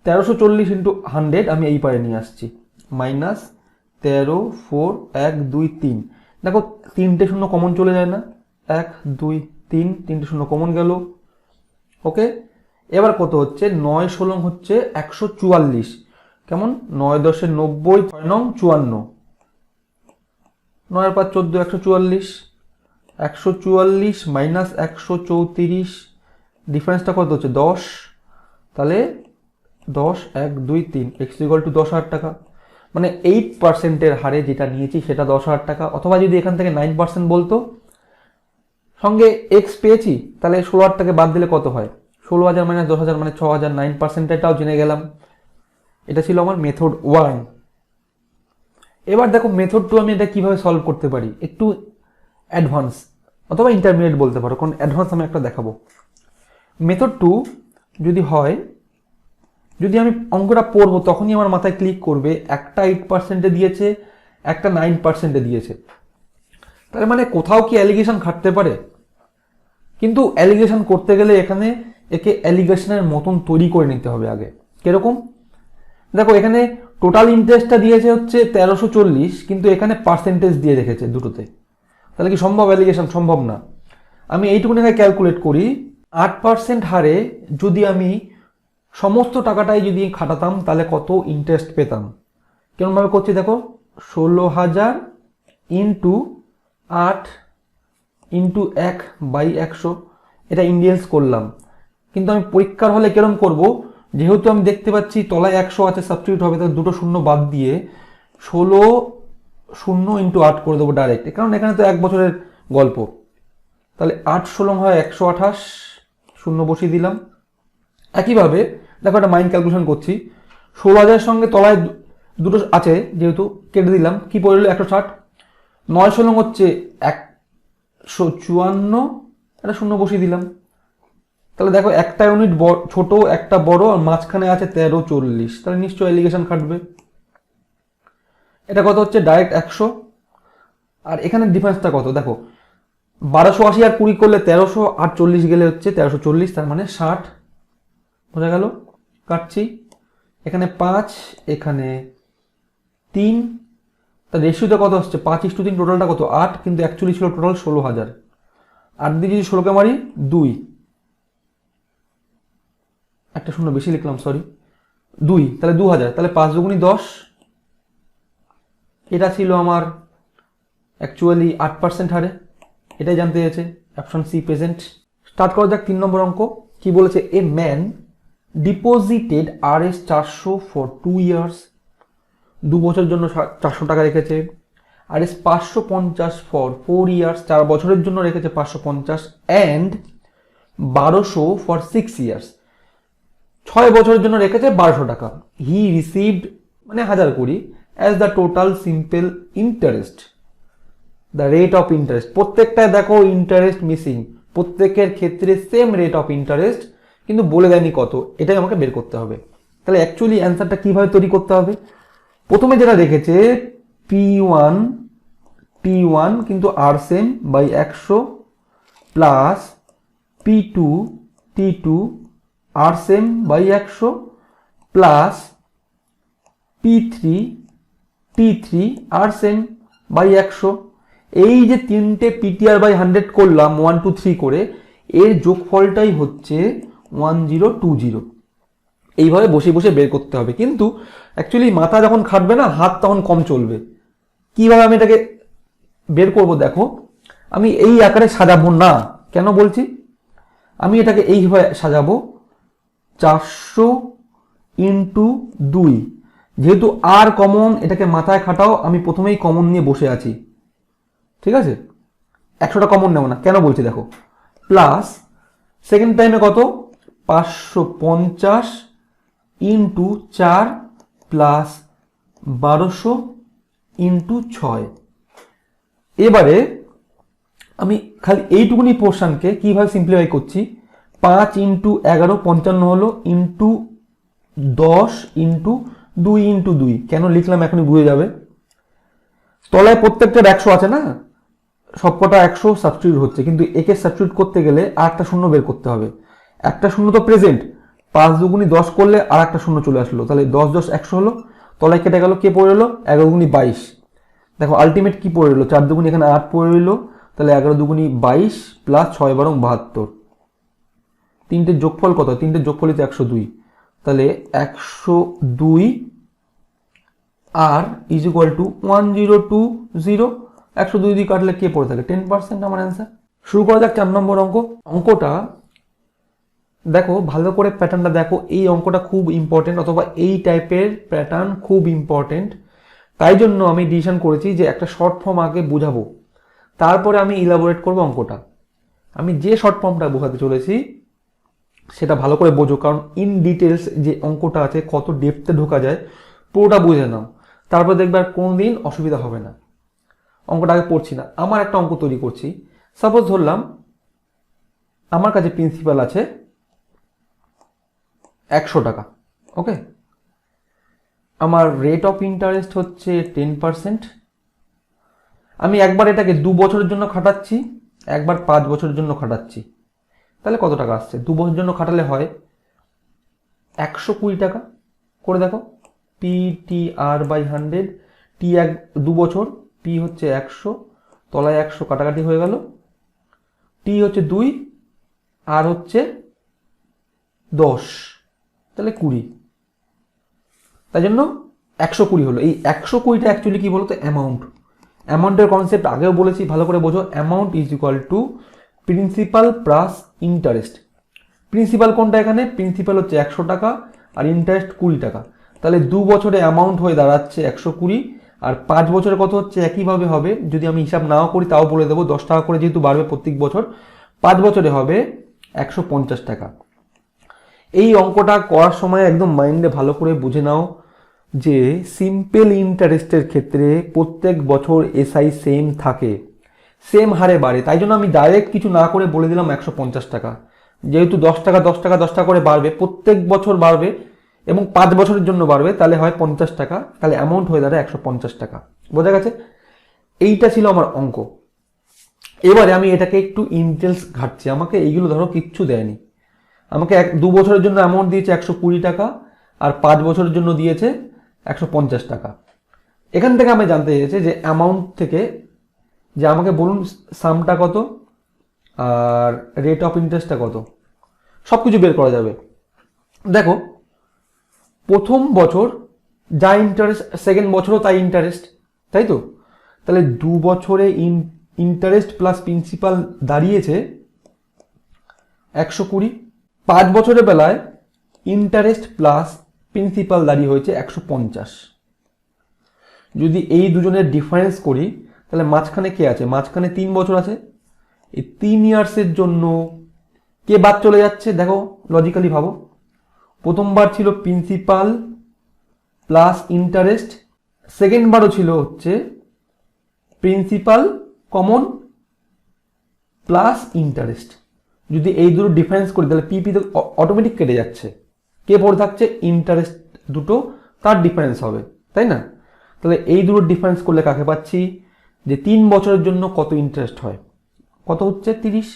1340 ইন্টু 100 আমি এই পারে নিয়ে আসছি, মাইনাস 13 4 1 2 3। দেখো 3টে শূন্য কমন চলে যায় না, 1 2 3, 3টে শূন্য কমন গেল। ওকে, এবার কত হচ্ছে, 9 16 হচ্ছে 144, কেমন 9 10 90, 6 9 54, 9 আর 5 14, 144, 144 মাইনাস 134, ডিফারেন্সটা কত হচ্ছে 10, তাহলে 10 1 2 3 x ইকুয়াল টু 10,000 টাকা। মানে 8%-এর হারে যেটা নিয়েছি সেটা 10,000 টাকা, অথবা যদি এখান থেকে 9% বলতো, সঙ্গে x পেয়েছি, তাহলে 16,000 টাকা বাদ দিলে কত হয়, 16,000 মাইনাস 10,000 মানে 6,000, 9%-এরটাও জেনে গেলাম। এটা ছিল আমার মেথড 1। এবার দেখো মেথড 2 আমি এটা কিভাবে সলভ করতে পারি, একটু অ্যাডভান্স অথবা ইন্টারমিডিয়েট বলতে পারো, কারণ অ্যাডভান্স আমি একটা দেখাবো। মেথড 2 যদি হয়, যদি আমি অঙ্কটা পড়বো তখনই আমার মাথায় ক্লিক করবে একটা 8%-এ দিয়েছে, একটা 9%-এ দিয়েছে, তার মানে কোথাও কি অ্যালিগেশন খাটতে পারে। কিন্তু অ্যালিগেশন করতে গেলে এখানে একে অ্যালিগেশনের মতন তৈরি করে নিতে হবে আগে। কিরকম, দেখো এখানে টোটাল ইন্টারেস্টটা দিয়েছে হচ্ছে 1340, কিন্তু এখানে পার্সেন্টেজ দিয়ে রেখেছে দুটোতে, তাহলে কি সম্ভব অ্যালিগেশন? সম্ভব না। আমি এইটুকুনি ক্যালকুলেট করি, 8% হারে যদি আমি সমস্ত টাকাটাই যদি খাটাতাম তাহলে কত ইন্টারেস্ট পেতাম। কেমনভাবে করছি দেখো, 16,000 ইন্টু 8 ইন্টু 1/100, এটা ইন্ডিয়ান্স করলাম। কিন্তু আমি পরীক্ষার হলে কেরম করব, যেহেতু আমি দেখতে পাচ্ছি তলায় 100 আছে, সাবস্টিটিউট হবে, তাহলে দুটো শূন্য বাদ দিয়ে 16 শূন্য ইন্টু 8 করে দেবো ডাইরেক্ট, কারণ এখানে তো 1 বছরের গল্প। তাহলে 8 16 হয় 128, শূন্য বসিয়ে দিলাম। একইভাবে দেখো একটা মাইন্ড ক্যালকুলেশন করছি, 16,000 সঙ্গে তলায় দুটো আছে যেহেতু কেটে দিলাম, কি পড়ে রইল 160, 9 হচ্ছে 154, একটা শূন্য বসিয়ে দিলাম। তাহলে দেখো একটা ইউনিট ছোট একটা বড় আর মাঝখানে আছে 1340, তাহলে নিশ্চয়ই এলিগেশন খাটবে। এটা কত হচ্ছে ডাইরেক্ট 100, আর এখানে ডিফারেন্সটা কত দেখো, 1280 আর 20 করলে 1340 গেলে হচ্ছে 1340, তার মানে 60 বোঝা গেল। কাটছি, এখানে 5 এখানে 3, তার রেশিওটা কত হচ্ছে 5:3, টোটালটা কত 8, কিন্তু অ্যাকচুয়ালি ছিল টোটাল 16,000। 8 দিয়ে যদি 16কে মারি 2, একটা শূন্য বেশি লিখলাম সরি, 2, তাহলে 2000, তাহলে 5 দুগুণী 10। এটা ছিল আমার অ্যাকচুয়ালি 8% হারে, এটাই জানতে চেয়েছে, অপশন সি প্রেজেন্ট। স্টার্ট করা যাক 3 নম্বর অঙ্ক। কি বলেছে, a man deposited RS 400 for 2 years, 2 বছরের জন্য 400 টাকা রেখেছে। RS 550 ফর 4 ইয়ার্স, 4 বছরের জন্য রেখেছে 550, অ্যান্ড 1200 ফর 6 ইয়ার্স, 6 বছরের জন্য রেখেছে 1200 টাকা। হি রিসিভড মানে 1020 as the total simple interest, the rate of interest. প্রত্যেকটায় দেখো ইন্টারেস্ট মিসিং, প্রত্যেকের ক্ষেত্রে সেম রেট অফ ইন্টারেস্ট, কিন্তু বলে দেয়নি কত, এটাই আমাকে বের করতে হবে। তাহলে অ্যাকচুয়ালি অ্যান্সারটা কিভাবে তৈরি করতে হবে, প্রথমে যেটা রেখেছে P1 T1 কিন্তু R same by 100 plus P2 T2 R same by 100 plus P3 T3 R same by 100। এই যে তিনটে PTR বাই 100 করলাম 1 2 3 করে, এর যোগফলটাই হচ্ছে 1020। এইভাবে বসে বসে বের করতে হবে, কিন্তু অ্যাকচুয়ালি মাথা যখন খাটবে না, হাত তখন কম চলবে। কিভাবে আমি এটাকে বের করব দেখো, আমি এই আকারে সাজাবো না, কেন বলছি, আমি এটাকে এইভাবে সাজাবো 400 ইন্টু 2, যেহেতু আর কমন, এটাকে মাথায় খাটাও, আমি প্রথমেই কমন নিয়ে বসে আছি, ঠিক আছে, 100টা কমন নেব না, কেন বলছি দেখো, প্লাস সেকেন্ড টাইমে কত 550 ইন্টু 4 প্লাস 1200 ইন্টু 6। এবারে আমি খালি এইটুকুনি পোর্শনকে কিভাবে সিম্পলিফাই করছি, 5 ইন্টু 11 55 হলো, ইন্টু 10 ইন্টু 2 ইন্টু 2, কেন লিখলাম এখনই বুঝে যাবে। তলায় প্রত্যেকটার 100 আছে না, সবকটা 100 সাবস্টিটিউট হচ্ছে, কিন্তু একে সাবস্টিটিউট করতে গেলে আর একটা শূন্য বের করতে হবে। একটা শূন্য তো প্রেজেন্ট, 5 দুগুণী 10 করলে আর একটা শূন্য চলে আসলো, তাহলে 10 10 100 হলো, তলায় কেটে গেল, কে পড়ে এলো 11 দুগুণী 22। দেখো আলটিমেট কি পড়ে এলো, 4 দুগুণী এখানে 8 পড়ে রইলো, তাহলে 11 দুগুণী 22 প্লাস 6 12 72। তিনটের যোগফল কত, তিনটের যোগফলই তো 102, তাহলে 102 আর ইজ ইকুয়াল টু 1020। 102 দিয়ে কাটলে কে পড়ে থাকে 10%, আমার অ্যান্সার। শুরু করা যাক 4 নম্বর অঙ্ক। অঙ্কটা দেখো ভালো করে, প্যাটার্নটা দেখো, এই অঙ্কটা খুব ইম্পর্টেন্ট, অথবা এই টাইপের প্যাটার্ন খুব ইম্পর্টেন্ট। তাই জন্য আমি ডিসিশন করেছি যে একটা শর্ট ফর্ম আগে বোঝাবো, তারপরে আমি ইলাবোরেট করবো অঙ্কটা। আমি যে শর্ট ফর্মটা বোঝাতে চলেছি সেটা ভালো করে বোঝো, কারণ ইন ডিটেলস যে অঙ্কটা আছে, কত ডেপথে ঢোকা যায় পুরোটা বুঝে নাও, তারপর দেখবে আর কোনোদিন অসুবিধা হবে না। অঙ্কটা আগে পড়ছি না, আমার একটা অঙ্ক তৈরি করছি। সাপোজ ধরলাম আমার কাছে প্রিন্সিপাল আছে 100 টাকা, ওকে, আমার রেট অফ ইন্টারেস্ট হচ্ছে 10%। আমি একবার এটাকে 2 বছরের জন্য খাটাচ্ছি, একবার 5 বছরের জন্য খাটাচ্ছি, তাহলে কত টাকা আসছে, 2 বছরের জন্য খাটালে হয় 120 টাকা করে দেখো, PTR বাই 100, টি 2 বছর, পি হচ্ছে 100, তলায় 100 কাটাকাটি হয়ে গেল, টি হচ্ছে 2 আর হচ্ছে 10, তাহলে 20, তাই জন্য 120 হলো। এই 120টা অ্যাকচুয়ালি কি বলতো, অ্যামাউন্টের কনসেপ্ট আগেও বলেছি, ভালো করে বোঝো। Amount is equal to principal plus interest. Principal কোনটা, এখানে প্রিন্সিপাল হচ্ছে 100 টাকা আর ইন্টারেস্ট 20 টাকা, তাহলে 2 বছরে অ্যামাউন্ট হয়ে দাঁড়াচ্ছে 120, আর 5 বছরে কত হচ্ছে একইভাবে হবে, যদি আমি হিসাব নাও করি তাও বলে দেবো, 10 টাকা করে যেহেতু বাড়বে প্রত্যেক বছর, 5 বছরে হবে 150 টাকা। এই অঙ্কটা করার সময় একদম মাইন্ডে ভালো করে বুঝে নাও, যে সিম্পল ইন্টারেস্টের ক্ষেত্রে প্রত্যেক বছর এসআই সেম থাকে, সেম হারে বাড়ে। তাই জন্য আমি ডাইরেক্ট কিছু না করে বলে দিলাম 150 টাকা। যেহেতু 10 টাকা 10 টাকা 10 টাকা করে বাড়বে, প্রত্যেক বছর বাড়বে এবং 5 বছরের জন্য বাড়বে, তাহলে হয় 50 টাকা, তাহলে অ্যামাউন্ট হয়ে দাঁড়ায় 150 টাকা। বোঝা গেছে? এইটা ছিল আমার অঙ্ক। এবারে আমি এটাকে একটু ইন্টেলস ঘাটছি। আমাকে এইগুলো ধরো কিচ্ছু দেয়নি, আমাকে 2 বছরের জন্য অ্যামাউন্ট দিয়েছে 120 টাকা আর 5 বছরের জন্য দিয়েছে 150 টাকা। এখান থেকে আমি জানতে চেয়েছি যে অ্যামাউন্ট থেকে যে আমাকে বলুন সামটা কত আর রেট অফ ইন্টারেস্টটা কত, সব কিছু বের করা যাবে। দেখো, প্রথম বছর যা ইন্টারেস্ট, সেকেন্ড বছরও তাই ইন্টারেস্ট, তাই তো? তাহলে 2 বছরে ইন্টারেস্ট প্লাস প্রিন্সিপাল দাঁড়িয়েছে 120। 5 বছরের বেলায় ইন্টারেস্ট প্লাস প্রিন্সিপাল দাঁড়িয়ে হয়েছে 150। যদি এই দুজনের ডিফারেন্স করি তাহলে মাঝখানে কে আছে? মাঝখানে 3 বছর আছে। এই 3 ইয়ার্সের জন্য কে বাদ চলে যাচ্ছে? দেখো লজিক্যালি ভাবো, প্রথমবার ছিল প্রিন্সিপাল প্লাস ইন্টারেস্ট, সেকেন্ড বারও ছিল হচ্ছে প্রিন্সিপাল কমন প্লাস ইন্টারেস্ট। যদি এই দুটো ডিফারেন্স করি তাহলে পিপি তো অটোমেটিক কেটে যাচ্ছে, কে পড়ে থাকছে? ইন্টারেস্ট দুটো, তার ডিফারেন্স হবে, তাই না? তাহলে এই দুটো ডিফারেন্স করলে কাকে পাচ্ছি? যে 3 বছরের জন্য কত ইন্টারেস্ট হয়, কত হচ্ছে? 30।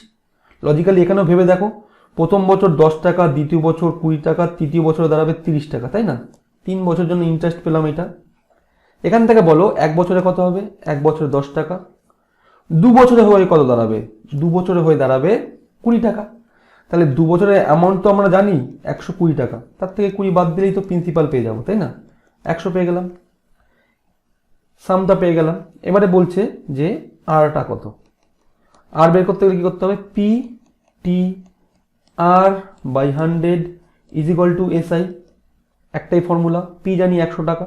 লজিক্যালি এখানেও ভেবে দেখো, প্রথম বছর 10 টাকা, দ্বিতীয় বছর 20 টাকা, তৃতীয় বছরে দাঁড়াবে 30 টাকা, তাই না? 3 বছরের জন্য ইন্টারেস্ট পেলাম এটা। এখান থেকে বলো 1 বছরে কত হবে? 1 বছরে 10 টাকা। 2 বছরে হয়ে কত দাঁড়াবে? 2 বছরে হয়ে দাঁড়াবে 20 টাকা। তাহলে 2 বছরের অ্যামাউন্ট তো আমরা জানি 120 টাকা, তার থেকে 20 বাদ দিলেই তো প্রিন্সিপাল পেয়ে যাবো, তাই না? 100 পেয়ে গেলাম, সামটা পেয়ে গেলাম। এবারে বলছে যে আরটা কত, আর বের করতে গেলে কি করতে হবে? P T R by 100 is equal to SI. একটাই ফর্মুলা, পি জানি 100 টাকা,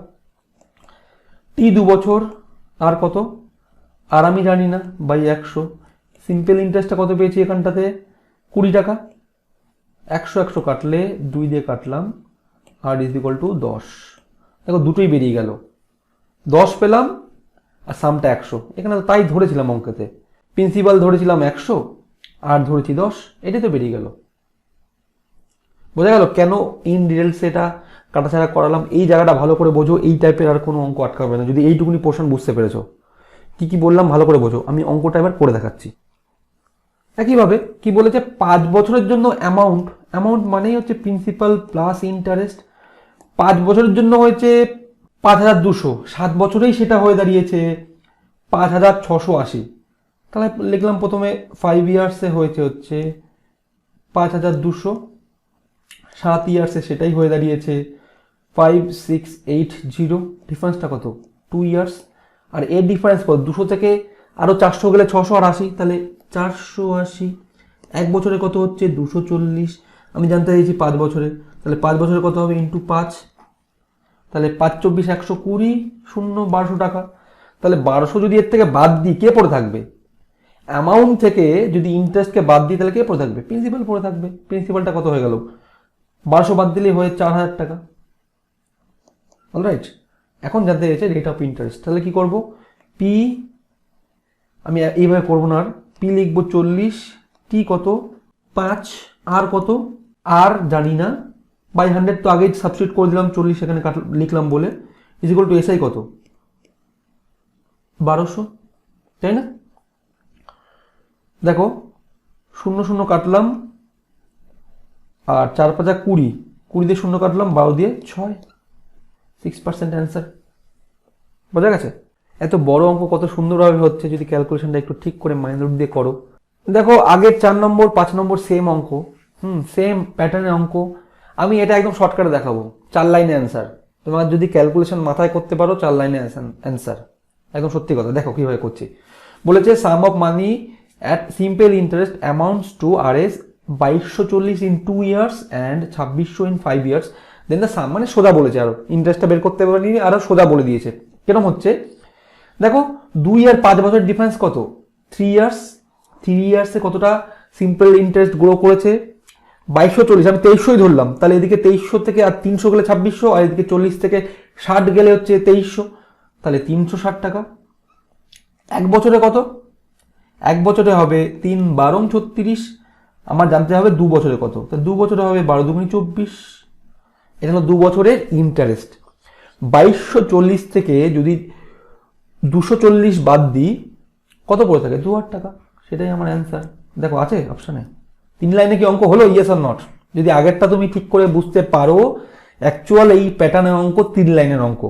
টি 2 বছর, আর কত? আর আমি জানি না, বাই 100। সিম্পল ইন্টারেস্টটা কত পেয়েছি এখানটাতে? 20 টাকা। 100 কাটলে 2 দিয়ে কাটলাম, আর ইজ ইকুয়াল টু 10। দেখো দুটোই বেরিয়ে গেল, 10 পেলাম আর সামটা 100। এখানে তাই ধরেছিলাম অঙ্কেতে, প্রিন্সিপাল ধরেছিলাম 100 আর ধরেছি 10, এটাই তো বেরিয়ে গেল। বোঝা গেল কেন ইন ডিটেলস এটা কাটাছাড়া করালাম? এই জায়গাটা ভালো করে বোঝো, এই টাইপের আর কোনো অঙ্ক আটকাবে না যদি এইটুকুনি পোর্শন বুঝতে পেরেছো। কি কি বললাম ভালো করে বোঝো, আমি অঙ্কটা এবার করে দেখাচ্ছি। একইভাবে কি বলেছে? 5 বছরের জন্য অ্যামাউন্ট মানেই হচ্ছে প্রিন্সিপাল প্লাস ইন্টারেস্ট। 5 বছরের জন্য হয়েছে 5200, 7 বছরেই সেটা হয়ে দাঁড়িয়েছে 5680। তাহলে লিখলাম প্রথমে 5 ইয়ার্সে হয়েছে হচ্ছে 5200, 7 ইয়ার্সে সেটাই হয়ে দাঁড়িয়েছে 5680। ডিফারেন্সটা কত? 2 ইয়ার্স। আর এর ডিফারেন্স কত? 200 থেকে আরও 400 গেলে 680, তাহলে 480। 1 বছরে কত হচ্ছে? 240। আমি জানতে চাইছি 5 বছরে, তাহলে 5 বছরে কত হবে? ইন্টু 5, তাহলে 5 24 120, 1200 টাকা। তাহলে 1200 যদি এর থেকে বাদ দিই, কে পড়ে থাকবে? অ্যামাউন্ট থেকে যদি ইন্টারেস্টকে বাদ দিই তাহলে কে পড়ে থাকবে? প্রিন্সিপাল পড়ে থাকবে। প্রিন্সিপালটা কত হয়ে গেল? 1200 বাদ দিলেই হয়ে 4000 টাকা। অলরাইট, এখন জানতে চাইছে রেট অফ ইন্টারেস্ট। তাহলে কি করব? পি, আমি এইভাবে করবো না, আর পি লিখবো 40, টি কত? 5, আর কত? আর জানি না, বাই 100 তো আগেই সাবস্টিটিউট করে দিলাম, 40 এখানে লিখলাম বলে, ইজ ইকুয়াল টু এসআই কত? 1200, তাই না? দেখো 0 কাটলাম, আর 4 5 20, 20 দিয়ে 0 কাটলাম, 12 দিয়ে 6, 6% অ্যান্সার। বোঝা গেছে? এত বড় অঙ্ক কত সুন্দরভাবে হচ্ছে যদি ক্যালকুলেশনটা একটু ঠিক করে মাইন্ড দিয়ে করো। দেখো আগের 4 নম্বর 5 নম্বর সেম অঙ্ক, সেম প্যাটার্নের অঙ্ক। আমি এটা একদম শর্টকাটে দেখাবো, 4 লাইনে অ্যান্সার। তোমার যদি ক্যালকুলেশন মাথায় করতে পারো 4 লাইনে অ্যান্সার, একদম সত্যি কথা। দেখো কিভাবে করছি। বলেছে sum of money at simple interest amounts to RS 2240 in 2 years and 2600 in 5 years. Then the sum, মানে সোজা বলেছে, আরো ইন্টারেস্টটা বের করতে পারিনি, আরো সোজা বলে দিয়েছে। কেরম হচ্ছে দেখো, 2 আর 5 বছরের ডিফারেন্স কত? 3 ইয়ার্স। 3 ইয়ার্সে কতটা সিম্পল ইন্টারেস্ট গ্রো করেছে? 2240, আমি 2300 ধরলাম, তাহলে এদিকে 2300 থেকে আর 300 গেলে 2600, আর এদিকে 40 থেকে 60 গেলে হচ্ছে 2300, তাহলে 360 টাকা। এক বছরে কত? এক বছরে হবে 3 12 36, আমার জানতে হবে 2 বছরে কত, তো 2 বছরে হবে 12 2 24, এটা হলো 2 বছরের ইন্টারেস্ট। 2240 থেকে যদি 240 বাদ দিই কত পড়ে থাকে? 2000 টাকা। সেটাই আমার অ্যান্সার। দেখো আছে অপশানে। 3 লাইনে কি অঙ্ক হলো? Yes are not? যদি আগেরটা তুমি ঠিক করে বুঝতে পারো, অ্যাকচুয়াল এই প্যাটার্নের অঙ্ক 3 লাইনের অঙ্ক।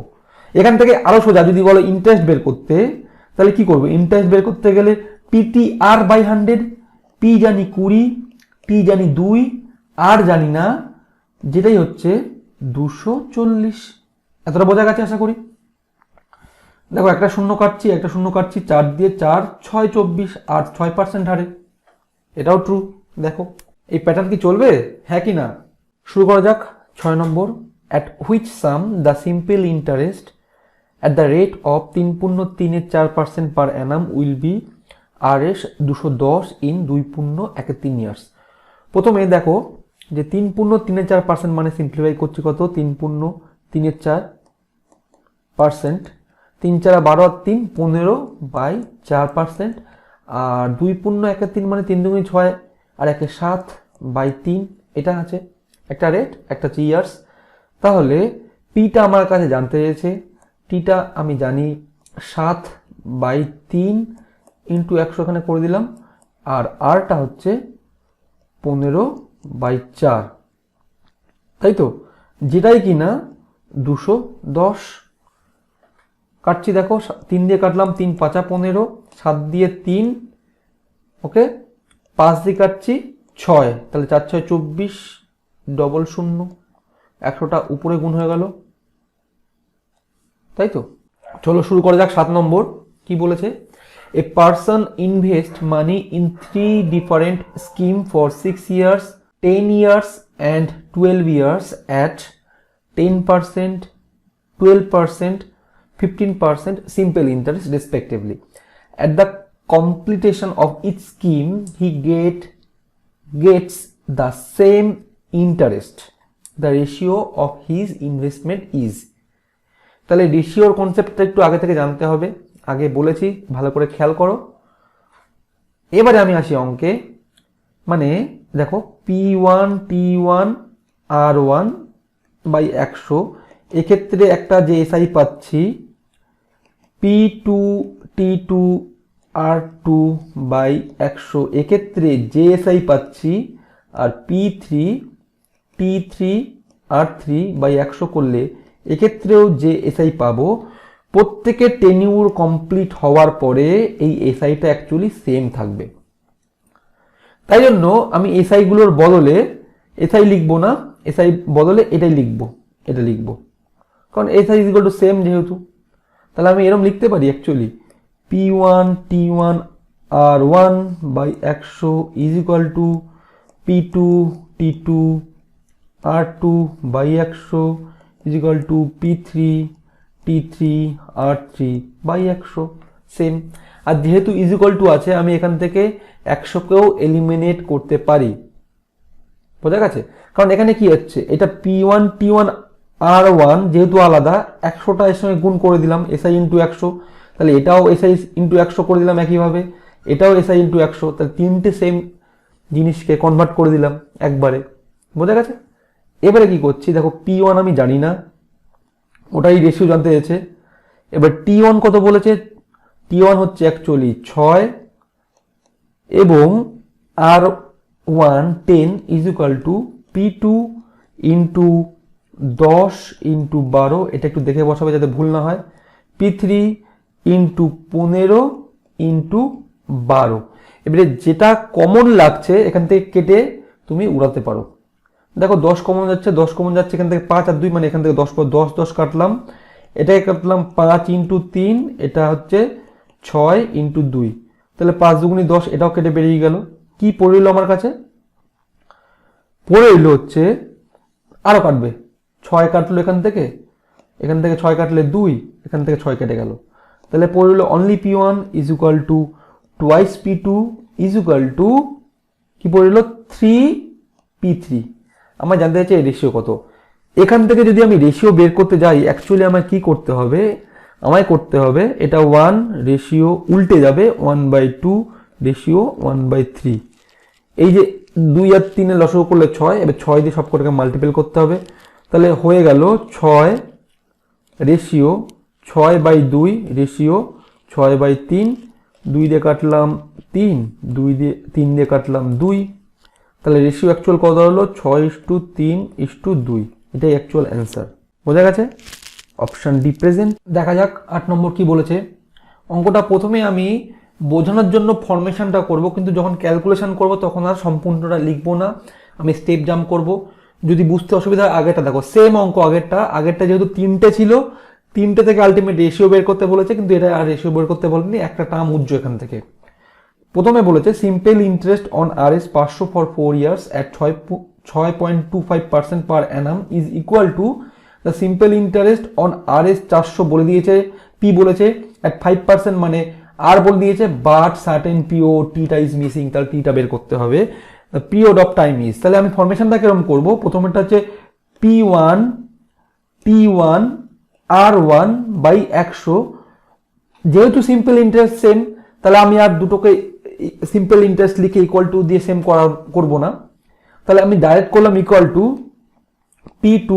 এখান থেকে আরো সোজা যদি বলো ইন্টারেস্ট বের করতে, তাহলে কি করবে? ইন্টারেস্ট বের করতে গেলে PTR বাই 100, পি জানি 20, টি জানি 2, আর জানি না, যেটাই হচ্ছে 240। এতটা বোঝা গেছে আশা করি। দেখো একটা শূন্য কাটছি, 4 দিয়ে 4 6 24, আর 6% হারে, এটাও ট্রু। দেখো এই প্যাটার্ন কি চলবে, হ্যাঁ কি না? শুরু করা যাক। 6 নম্বর, at which sum the simple interest at the rate of 3.34% per annum will be RS 210 in 2.13 years. প্রথমে দেখো যে 3.34% মানে সিম্পলিফাই করছি কত? 3.34%, 3 4 12 আর 3 15 বাই 4%, আর 2.13 মানে 3 2 6 আর 1 7 বাই 3, এটা আছে একটা রেট, একটা হচ্ছে ইয়ার্স। তাহলে পিটা আমার কাছে জানতে চেয়েছে, টিটা আমি জানি 7 বাই 3 ইন্টু 100 এখানে করে দিলাম, আর আরটা হচ্ছে 15 বাই 4, তাই তো, যেটাই কিনা 210। কাটছি, দেখো 3 দিয়ে কাটলাম, 3 5 15, 7 দিয়ে 3, ওকে, 5 দিয়ে কাটছি 6, তাহলে 4 6 24, ডবল 0, 100টা উপরে গুণ হয়ে গেল, তাই তো। চলো শুরু করা যাক। 7 নম্বর কি বলেছে? A person invest money in 3 different scheme for 6 years, 10 years and 12 years at 10%, 12%, 15% simple interest respectively. At the completion of each scheme, he gets the same interest. The ratio of his investment is. তাহলে রেশিওর কনসেপ্টটা একটু আগে থেকে জানতে হবে, আগে বলেছি, ভালো করে খেয়াল করো। এবারে আমি আসি অঙ্কে। মানে দেখো P1 T1 R1 বাই 100, এক্ষেত্রে একটা যে এসআই পাচ্ছি P2 T2 R2 বাই 100, এক্ষেত্রে যে এসআই পাচ্ছি, আর P3 T3 R3 বাই 100 করলে এক্ষেত্রেও যে এসআই পাবো, প্রত্যেকের টেনিউর কমপ্লিট হওয়ার পরে এই এসআইটা অ্যাকচুয়ালি সেম থাকবে। তাই জন্য আমি এসআই গুলোর বদলে এসআই লিখবো না, এসআই বদলে এটাই লিখবো, এটা লিখবো, কারণ SI is equal to same যেহেতু। তাহলে আমি এরকম লিখতে পারি actually P1 T1 R1 by 100 is equal to P2 T2 R2 by 100 is equal to P3 T3 R3 by 100, same. আর যেহেতু ইজ ইকুয়াল টু আছে, আমি এখান থেকে 100কেও এলিমিনেট করতে পারি, বোঝা গেছে? কারণ এখানে কি হচ্ছে, এটা P1 T1 R1 যেহেতু আলাদা, 100টা এর সঙ্গে গুণ করে দিলাম SI ইন্টু 100, তাহলে এটাও SI ইন্টু 100 করে দিলাম একইভাবে, এটাও SI ইন্টু 100, তাহলে তিনটে সেম জিনিসকে কনভার্ট করে দিলাম একবারে, বোঝা গেছে? এবারে কি করছি, দেখো P1 আমি জানি না, ওটাই রেশিও জানতে চেয়েছে। এবার T1 কত বলেছে? T1 হচ্ছে অ্যাকচুয়ালি 6 এবং R1 10 is equal to P2 into 10 into 12, এটা একটু দেখে বসাবে যাতে ভুল না হয়, P3 ইন্টু 15 ইন্টু 12। এবারে যেটা কমন লাগছে এখান থেকে কেটে তুমি উড়াতে পারো। দেখো 10 কমন যাচ্ছে, 10 কমন যাচ্ছে এখান থেকে, 5 আর 2 মানে এখান থেকে 10 10 10 কাটলাম, এটাকে কাটলাম 5 ইন্টু 3, এটা হচ্ছে 6 ইন্টু 2, তাহলে 5 দুগুণি 10, এটাও কেটে বেরিয়ে গেল। কি পড়ে রইল আমার কাছে? পড়ে রইল হচ্ছে, আরো কাটবে, 6 কাটলো এখান থেকে 6 কাটলে 2, এখান থেকে 6 কেটে গেল, তাহলে পড়ে রইল only P1 is equal two twice P2 is equal two কি পড়ে রইল 3 P3। আমার জানতে চাইছে এই রেশিও কত। এখান থেকে যদি আমি রেশিও বের করতে যাই, অ্যাকচুয়ালি আমায় কি করতে হবে, আমায় করতে হবে এটা 1 রেশিও উল্টে যাবে 1/2 রেশিও 1/3। এই যে 2 আর 3 এর লসাগু করলে 6, এবার 6 দিয়ে সব কটাকে মাল্টিপল করতে হবে, তাহলে হয়ে গেল 6 রেশিও 6/2 রেশিও 6/3, 2 দিয়ে কাটলাম 3, 3 দিয়ে কাটলাম 2, তাহলে রেশিও অ্যাকচুয়াল কত হলো 6:3:2। এটাই অ্যাকচুয়াল অ্যান্সার। বোঝা গেছে? Option D present. দেখা যাক 8 নম্বর কি বলেছে। অঙ্কটা প্রথমে আমি বোঝানোর জন্য ফরমেশনটা করব, কিন্তু যখন ক্যালকুলেশন করব তখন আর সম্পূর্ণটা লিখবো না, আমি স্টেপ জাম্প করব। যদি বুঝতে অসুবিধা হয় আগেরটা দেখো, সেম অঙ্ক আগেরটা যেহেতু 3টে ছিল, 3টে থেকে আলটিমেট রেশিও বের করতে বলেছে, কিন্তু এটা আর রেশিও বের করতে বলেনি, একটা টার্ম উজ্জ এখান থেকে। প্রথমে বলেছে simple interest on RS 500 for 4 years at 6.25% per Anam is equal to the simple interest on RS 400 বলে দিয়েছে, পি বলেছে অ্যাট 5%, মানে আর বলে দিয়েছে বাট সার্টেন পিও টিটা ইজ মিসিং, তাহলে টিটা বের করতে হবে। পিরিয়ড অফ টাইম ইজ, তাহলে আমি ফরমেশনটা কিরকম করবো, প্রথমেটা হচ্ছে P1 T1 R1 বাই 100, যেহেতু সিম্পল ইন্টারেস্ট সেম, তাহলে আমি আর দুটোকে সিম্পল ইন্টারেস্ট লিখে ইকুয়াল টু দিয়ে সেম করবো না, তাহলে আমি ডাইরেক্ট করলাম ইকুয়াল টু P2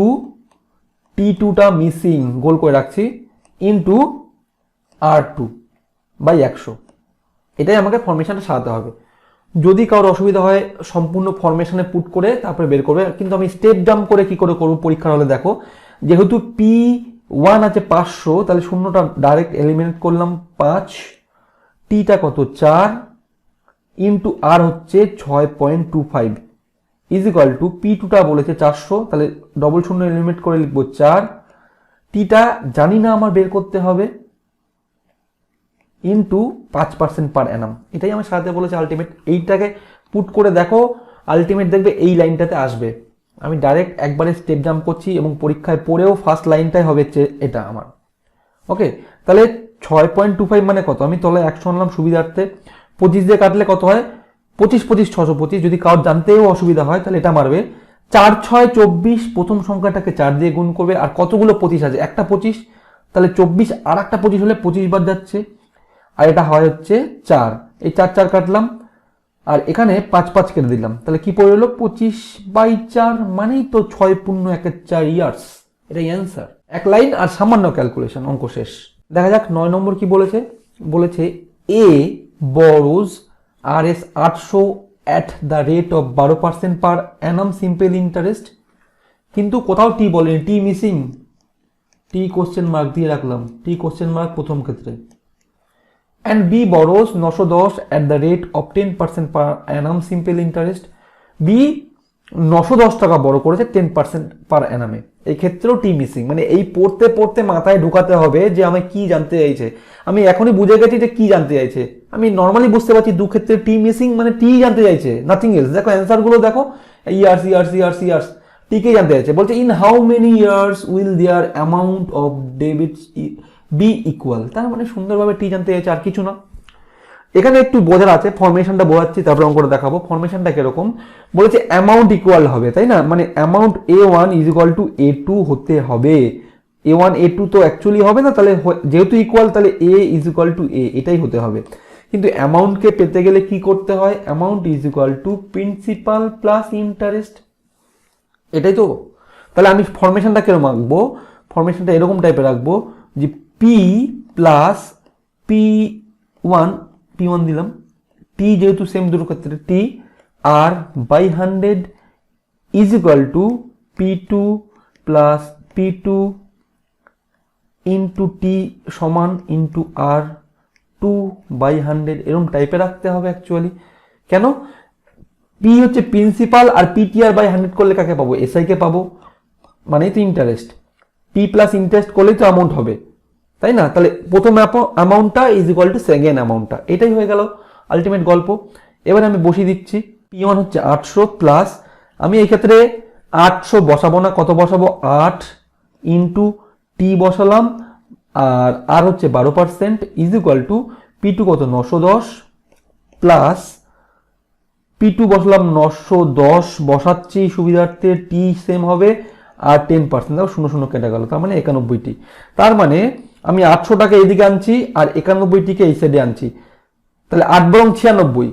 T2টা মিসিং গোল করে রাখছি ইন্টু R2 বাই 100। এটাই আমাকে ফরমেশনটা সাজাতে হবে। যদি কারোর অসুবিধা হয় সম্পূর্ণ ফরমেশনে পুট করে তারপরে বের করবে, কিন্তু আমি স্টেপ জাম্প করে কি করে করবো পরীক্ষার হলে দেখো, যেহেতু P1 আছে 500, তাহলে শূন্যটা ডাইরেক্ট এলিমিনেট করলাম 5, টিটা কত 4 ইন্টু আর হচ্ছে 6.25 ইজ ইকুয়াল টু P2টা বলেছে 400, তাহলে ডবল শূন্য এলিমিনেট করে লিখবো 4, টিটা জানি না আমার বের করতে হবে ইন্টু 5% পার অ্যানাম, এটাই আমার সাথে বলেছে আলটিমেট। এইটাকে পুট করে দেখো, আলটিমেট দেখবে এই লাইনটাতে আসবে। আমি ডাইরেক্ট একবারে স্টেপ জাম্প করছি এবং পরীক্ষায় পড়েও ফার্স্ট লাইনটাই হবে এটা আমার। ওকে, তাহলে 6.25 মানে কত, আমি তলায় 100 আনলাম সুবিধার্থে, 25 দিয়ে কাটলে কত হয় 25 25 625, যদি কারোর জানতেও অসুবিধা হয় তাহলে এটা মারবে 4 6 24, প্রথম সংখ্যাটাকে 4 দিয়ে গুণ করবে, আর কতগুলো 25 আছে, একটা 25, তাহলে 24 আর একটা 25 হলে 25 বার যাচ্ছে, আর এটা হয় হচ্ছে 4, এই 4 4 কাটলাম, আর এখানে 5 5 কেটে দিলাম, তাহলে কি পড়ে হলো 25/4, মানেই তো 6.1 ইয়ার্স। এটাই অ্যান্সার, এক লাইন আর সামান্য ক্যালকুলেশন, অঙ্ক শেষ। দেখা যাক 9 নম্বর কি বলেছে। বলেছে এ borrows RS 800 at the rate of 12% per annum simple interest, কিন্তু কোথাও টি বলেনি, টি মিসিং, টি কোশ্চেন মার্ক দিয়ে রাখলাম, টি কোশ্চেন মার্ক প্রথম ক্ষেত্রে। and B borrows 910 at the rate of 10% per annum simple interest, B 910 টাকা বড় করেছে 10% পার অ্যানামে, এই ক্ষেত্রেও টি মিসিং, মানে এই পড়তে পড়তে মাথায় ঢুকাতে হবে যে আমি কি জানতে চাইছে। আমি এখনই বুঝে গেছি যে কি জানতে চাইছে, আমি নর্মালি বুঝতে পারছি দু ক্ষেত্রে টি মিসিং মানে টি জানতে চাইছে, নাথিং এলস। দেখো অ্যান্সার গুলো দেখো, ইয়ার্স ইয়ার্স ইয়ার্স ইয়ার্স, টিকে জানতে চাইছে। বলছে in how many years will their amount of debits be equal, তার মানে সুন্দরভাবে টি জানতে চাইছে, আর কিছু না। এখানে একটু বোঝার আছে, ফরমেশনটা বোঝাচ্ছি তারপরে অঙ্কটা দেখাবো। ফরমেশনটা কিরকম বলেছে, অ্যামাউন্ট ইকুয়াল হবে, তাই না, মানে amount A1 is equal two A2 হতে হবে। A1 A2 তো অ্যাকচুয়ালি হবে না, তাহলে যেহেতু ইকুয়াল তাহলে A is equal two A, এটাই হতে হবে। কিন্তু অ্যামাউন্টকে পেতে গেলে কি করতে হয়, amount is equal to principal plus interest, এটাই তো। তাহলে আমি ফরমেশনটা কিরকম রাখবো, ফরমেশনটা এরকম টাইপের রাখবো যে P প্লাস P1 দিলাম, টি যেহেতু সেম দুটো ক্ষেত্রে T, R by 100 is equal to P2 plus P2 into T সমান ইন্টু আর 2/100, এরকম টাইপে রাখতে হবে অ্যাকচুয়ালি। কেন, পি হচ্ছে প্রিন্সিপাল, আর PTR বাই 100 করলে কাকে পাবো, SI কে পাবো, মানেই তো ইন্টারেস্ট। পি প্লাস ইন্টারেস্ট করলেই তো অ্যামাউন্ট হবে, তাই না। তাহলে প্রথম অ্যামাউন্টটা ইজ ইকুয়াল টু সেকেন্ড অ্যামাউন্টটা, এটাই হয়ে গেল আলটিমেট গল্প। এবারে আমি বসিয়ে দিচ্ছি, P1 হচ্ছে 800 প্লাস, আমি এই ক্ষেত্রে 800 বসাবো না, কত বসাবো 8 ইন্টু টি বসালাম, আর আর হচ্ছে 12% ইজ ইকুয়াল টু P2 কত 910 প্লাস P2 বসালাম 910 বসাচ্ছি সুবিধার্থে, টি সেম হবে, আর 10% দাও, 0 কেটে গেল, তার মানে 91টি। তার মানে আমি 800টাকে এইদিকে আনছি আর 91টিকে এই সাইডে আনছি, তাহলে 8 বরং 96,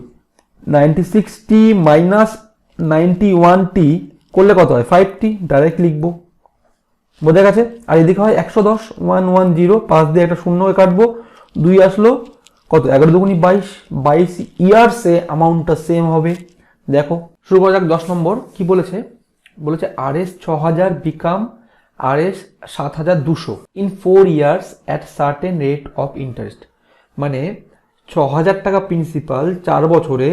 96টি মাইনাস 91টি করলে কত হয়? 5টি। ডাইরেক্ট লিখবো, বোঝা গেছে। আর এদিকে হয় 110, 110, 5 দিয়ে একটা 0 কাটবো, 2 আসলো কত? 11 দুগুনি 22, 22 ইয়ার্সে অ্যামাউন্টটা সেম হবে। দেখো শুরু করা যাক 10 নম্বর। কি বলেছে? বলেছে RS 6000 become RS 7200 in 4 years at certain rate of interest. মানে 6000 টাকা প্রিন্সিপাল 4 বছরে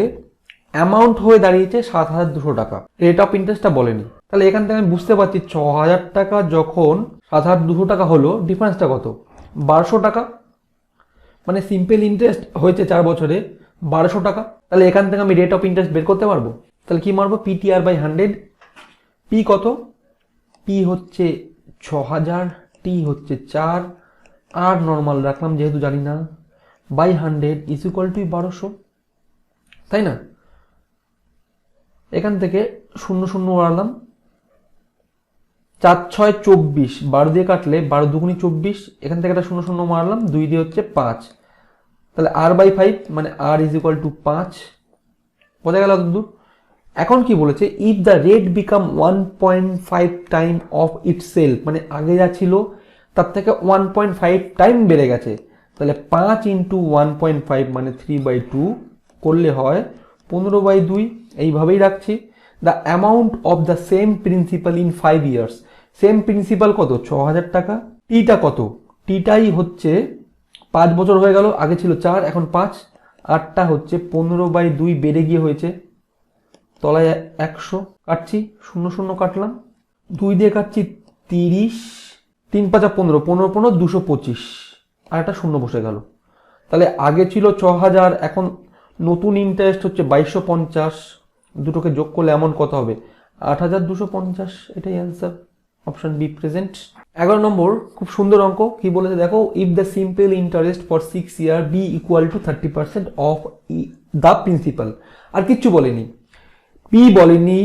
অ্যামাউন্ট হয়ে দাঁড়িয়েছে 7200 টাকা। রেট অফ ইন্টারেস্টটা বলেনি। তাহলে এখান থেকে আমি বুঝতে পারছি 6000 টাকা যখন 7200 টাকা হলো, ডিফারেন্সটা কত? 1200 টাকা। মানে সিম্পল ইন্টারেস্ট হয়েছে 4 বছরে 1200 টাকা। তাহলে এখান থেকে আমি রেট অফ ইন্টারেস্ট বের করতে পারবো। তাহলে কি মারবো? PTR/100। পি কত? পি হচ্ছে 6000, টি হচ্ছে 4, আর নর্মাল রাখলাম যেহেতু জানি না, বাই 100 ইজ ইকুয়াল টু 1200, তাই না? এখান থেকে 0 মারলাম, 4 6 24, 12 দিয়ে কাটলে 12 দুগুনি 24, এখান থেকে একটা 0 মারলাম, 2 দিয়ে হচ্ছে 5, তাহলে r/5 মানে r ইজ ইকুয়াল টু 5। বোঝা গেল দূর? এখন কি বলেছে? If the rate become 1.5 time of itself, মানে আগে যা ছিল তার থেকে 1.5 টাইম বেড়ে গেছে, তাহলে 5 ইন্টু 1.5 মানে 3/2 করলে হয় 15/2। এইভাবেই রাখছি। The amount of the same principal in 5 years. Same principal কত? 6000 টাকা। টিটা কত? টিটাই হচ্ছে 5 বছর হয়ে গেল, আগে ছিল 4 এখন 5, 8টা হচ্ছে 15/2 বেড়ে গিয়ে হয়েছে তলায় 100। কাটছি, 0 কাটলাম, 2 দিয়ে কাটছি 30, 3 5 15, 15 15 225, আর একটা 0 বসে গেল। তাহলে আগে ছিল 6000, এখন নতুন ইন্টারেস্ট হচ্ছে 2250, দুটোকে যোগ করলে এমন কত হবে? 8250। এটাই অ্যান্সার, অপশন বি প্রেজেন্ট। 11 নম্বর খুব সুন্দর অঙ্ক। কি বলেছে দেখো? If the simple interest for 6 year be equal to 30% of the principal. আর কিচ্ছু বলেনি, পি বলেনি,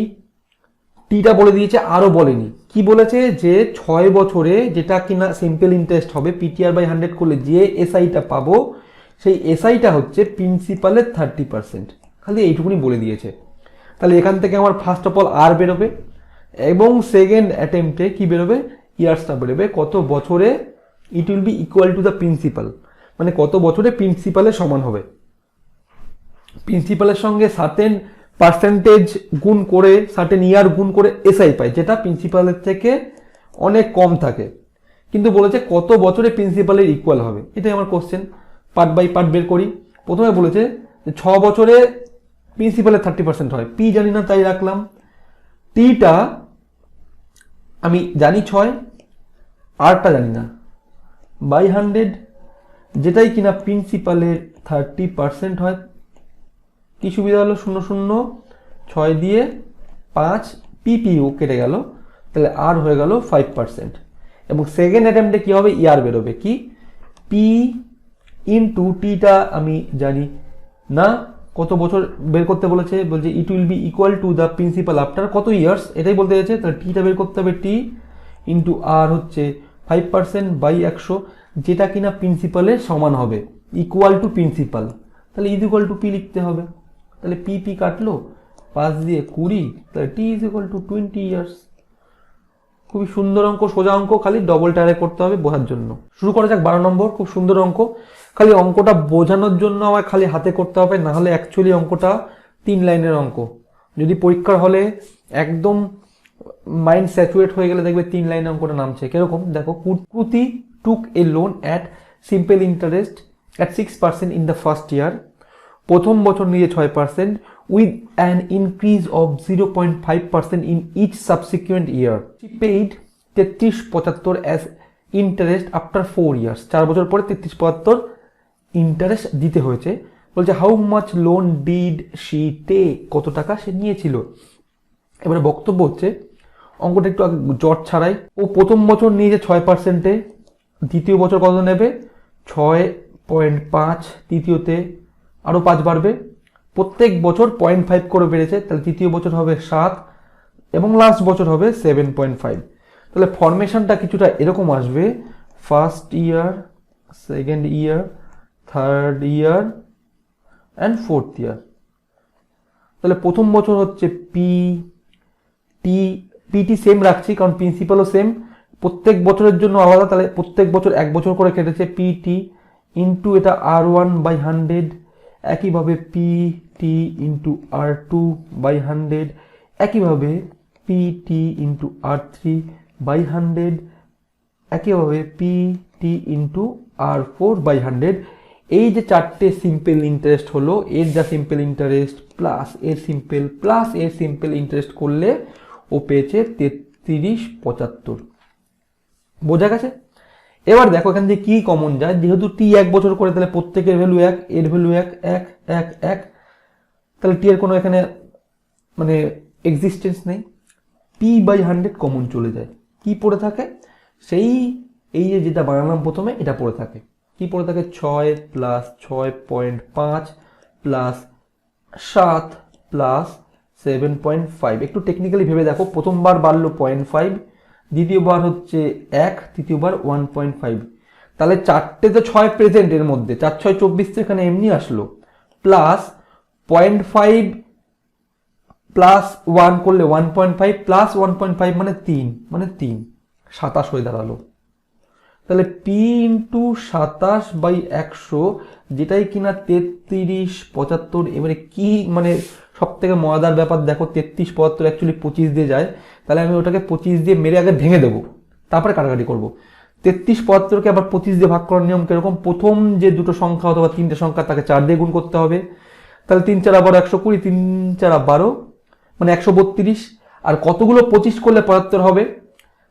টিটা বলে দিয়েছে, আরও বলেনি। কি বলেছে? যে 6 বছরে যেটা কিনা সিম্পল ইন্টারেস্ট হবে, PTR/100 করলে যে এসআইটা পাবো, সেই এসআইটা হচ্ছে প্রিন্সিপালের 30%। খালি এইটুকুনি বলে দিয়েছে। তাহলে এখান থেকে আমার ফার্স্ট অফ অল আর বেরোবে, এবং সেকেন্ড অ্যাটেম্পটে কি বেরোবে? ইয়ার্সটা বেরোবে, কত বছরে it will be equal to the principal, মানে কত বছরে প্রিন্সিপালের সমান হবে। প্রিন্সিপালের সঙ্গে সার্টেন পার্সেন্টেজ গুণ করে, সার্টেন ইয়ার গুণ করে এসআই পাই, যেটা প্রিন্সিপালের থেকে অনেক কম থাকে। কিন্তু বলেছে কত বছরে প্রিন্সিপালের ইকুয়াল হবে। এটাই আমার কোশ্চেন। পার্ট বাই পার্ট বের করি। প্রথমে বলেছে যে 6 বছরে প্রিন্সিপালের 30% হয়, পি জানি না তাই রাখলাম। টিটা আমি জানি 6, আরটা জানি না, বাই 100 যেটাই কিনা প্রিন্সিপালের 30% হয়। কি সুবিধা হলো? 0 0 6 দিয়ে 5, পিপিও কেটে গেল, তাহলে আর হয়ে গেল 5%। এবং সেকেন্ড অ্যাটেম্পটে কি হবে? ইয়ার বেরোবে। কি? পি ইন্টু টিটা আমি জানি না, কত বছর বের করতে বলেছে? বলছে it will be equal to the principal after কত ইয়ার্স, এটাই বলতে চাইছে। তাহলে টিটা বের করতে হবে, টি ইন্টু আর হচ্ছে 5% বাই 100, যেটা কিনা প্রিন্সিপালের সমান হবে, ইকুয়াল টু প্রিন্সিপাল। তাহলে ইজ ইকুয়াল টু পি লিখতে হবে। তাহলে পি পি কাটলো, 5 দিয়ে 20, তাহলে টি ইজ ইকুয়াল টু 20 ইয়ার্স। খুবই সুন্দর অঙ্ক, সোজা অঙ্ক, খালি ডবল টায়ারে করতে হবে বোঝার জন্য। শুরু করা যাক 12 নম্বর। খুব সুন্দর অঙ্ক, খালি অঙ্কটা বোঝানোর জন্য আমার খালি হাতে করতে হবে, না হলে অ্যাকচুয়ালি অঙ্কটা 3 লাইনের অঙ্ক। যদি পরীক্ষার হলে একদম মাইন্ড স্যাচুরেট হয়ে গেলে দেখবে 3 লাইনের অঙ্কটা নামছে। কিরকম দেখো? Kuti took a loan at simple interest at 6% in the first year. প্রথম বছর নিয়ে 6% with an increase of 0.5% in each subsequent year. She paid 3375 as interest after 4 years. 4 বছর পরে 3375 ইন্টারেস্ট দিতে হয়েছে। বলছে how much loan did she take, কত টাকা সে নিয়েছিল। এবারে বক্তব্য হচ্ছে অঙ্কটা একটু আগে জট ছাড়াই। ও প্রথম বছর নিয়েছে 6%-এ, দ্বিতীয় বছর কত নেবে? 6.5, তৃতীয়তে আরও 5 বাড়বে, প্রত্যেক বছর 0.5 করে বেড়েছে। তাহলে তৃতীয় বছর হবে 7 এবং লাস্ট বছর হবে 7.5। তাহলে ফরমেশনটা কিছুটা এরকম আসবে, first year, second year, third year and fourth year. তাহলে প্রথম বছর হচ্ছে পিটি সেম রাখছি কারণ প্রিন্সিপালও সেম, প্রত্যেক বছরের জন্য আলাদা, তাহলে প্রত্যেক বছর 1 বছর করে কেটেছে, পিটি ইন্টু এটা R1/100, একইভাবে পিটি ইন্টু R2/100, একইভাবে পিটি ইন্টু R3/100, একইভাবে পিটি ইন্টু R4/100। এই যে 4টে সিম্পল ইন্টারেস্ট হলো, এর যা সিম্পল ইন্টারেস্ট প্লাস এর সিম্পল ইন্টারেস্ট করলে ও পেয়েছে 3375। বোঝা গেছে? এবার দেখো এখান থেকে কি কমন যায়, যেহেতু টি 1 বছর করে তাহলে প্রত্যেকের ভ্যালু 1, এর ভ্যালু 1, 1, 1, 1, তাহলে টি এর কোনো এখানে মানে এক্সিস্টেন্স নেই। p/100 কমন চলে যায়, কি পড়ে থাকে সেই এই যে যেটা বানালাম প্রথমে এটা পড়ে থাকে, কি পড়ে থাকে 6 প্লাস 6.5 প্লাস 7 প্লাস 7.5। একটু টেকনিক্যালি ভেবে দেখো, প্রথমবার বাড়লো 0.5, দ্বিতীয়বার হচ্ছে 1, তৃতীয়বার 1.5, তাহলে 4টে তো 6 প্রেজেন্ট এর মধ্যে, 4 6 24 তো এখানে এমনি আসলো, প্লাস 0.5 প্লাস 1 করলে 1.5 প্লাস 1.5 মানে 3, মানে 3, 27 হয়ে দাঁড়ালো। তাহলে পি ইন্টু 27/100, যেটাই কিনা 3375। এবারে কি মানে সব থেকে মজাদার ব্যাপার দেখো, 3375 অ্যাকচুয়ালি 25 দিয়ে যায়, তাহলে আমি ওটাকে 25 দিয়ে মেরে আগে ভেঙে দেবো, তারপরে কাটাকাটি করবো। 3375কে আবার 25 দিয়ে ভাগ করার নিয়ম কিরকম, প্রথম যে দুটো সংখ্যা অথবা 3টে সংখ্যা তাকে 4 দিয়ে গুণ করতে হবে, তাহলে 3 4 12 120, 3 4 12 মানে 132, আর কতগুলো 25 করলে 75 হবে,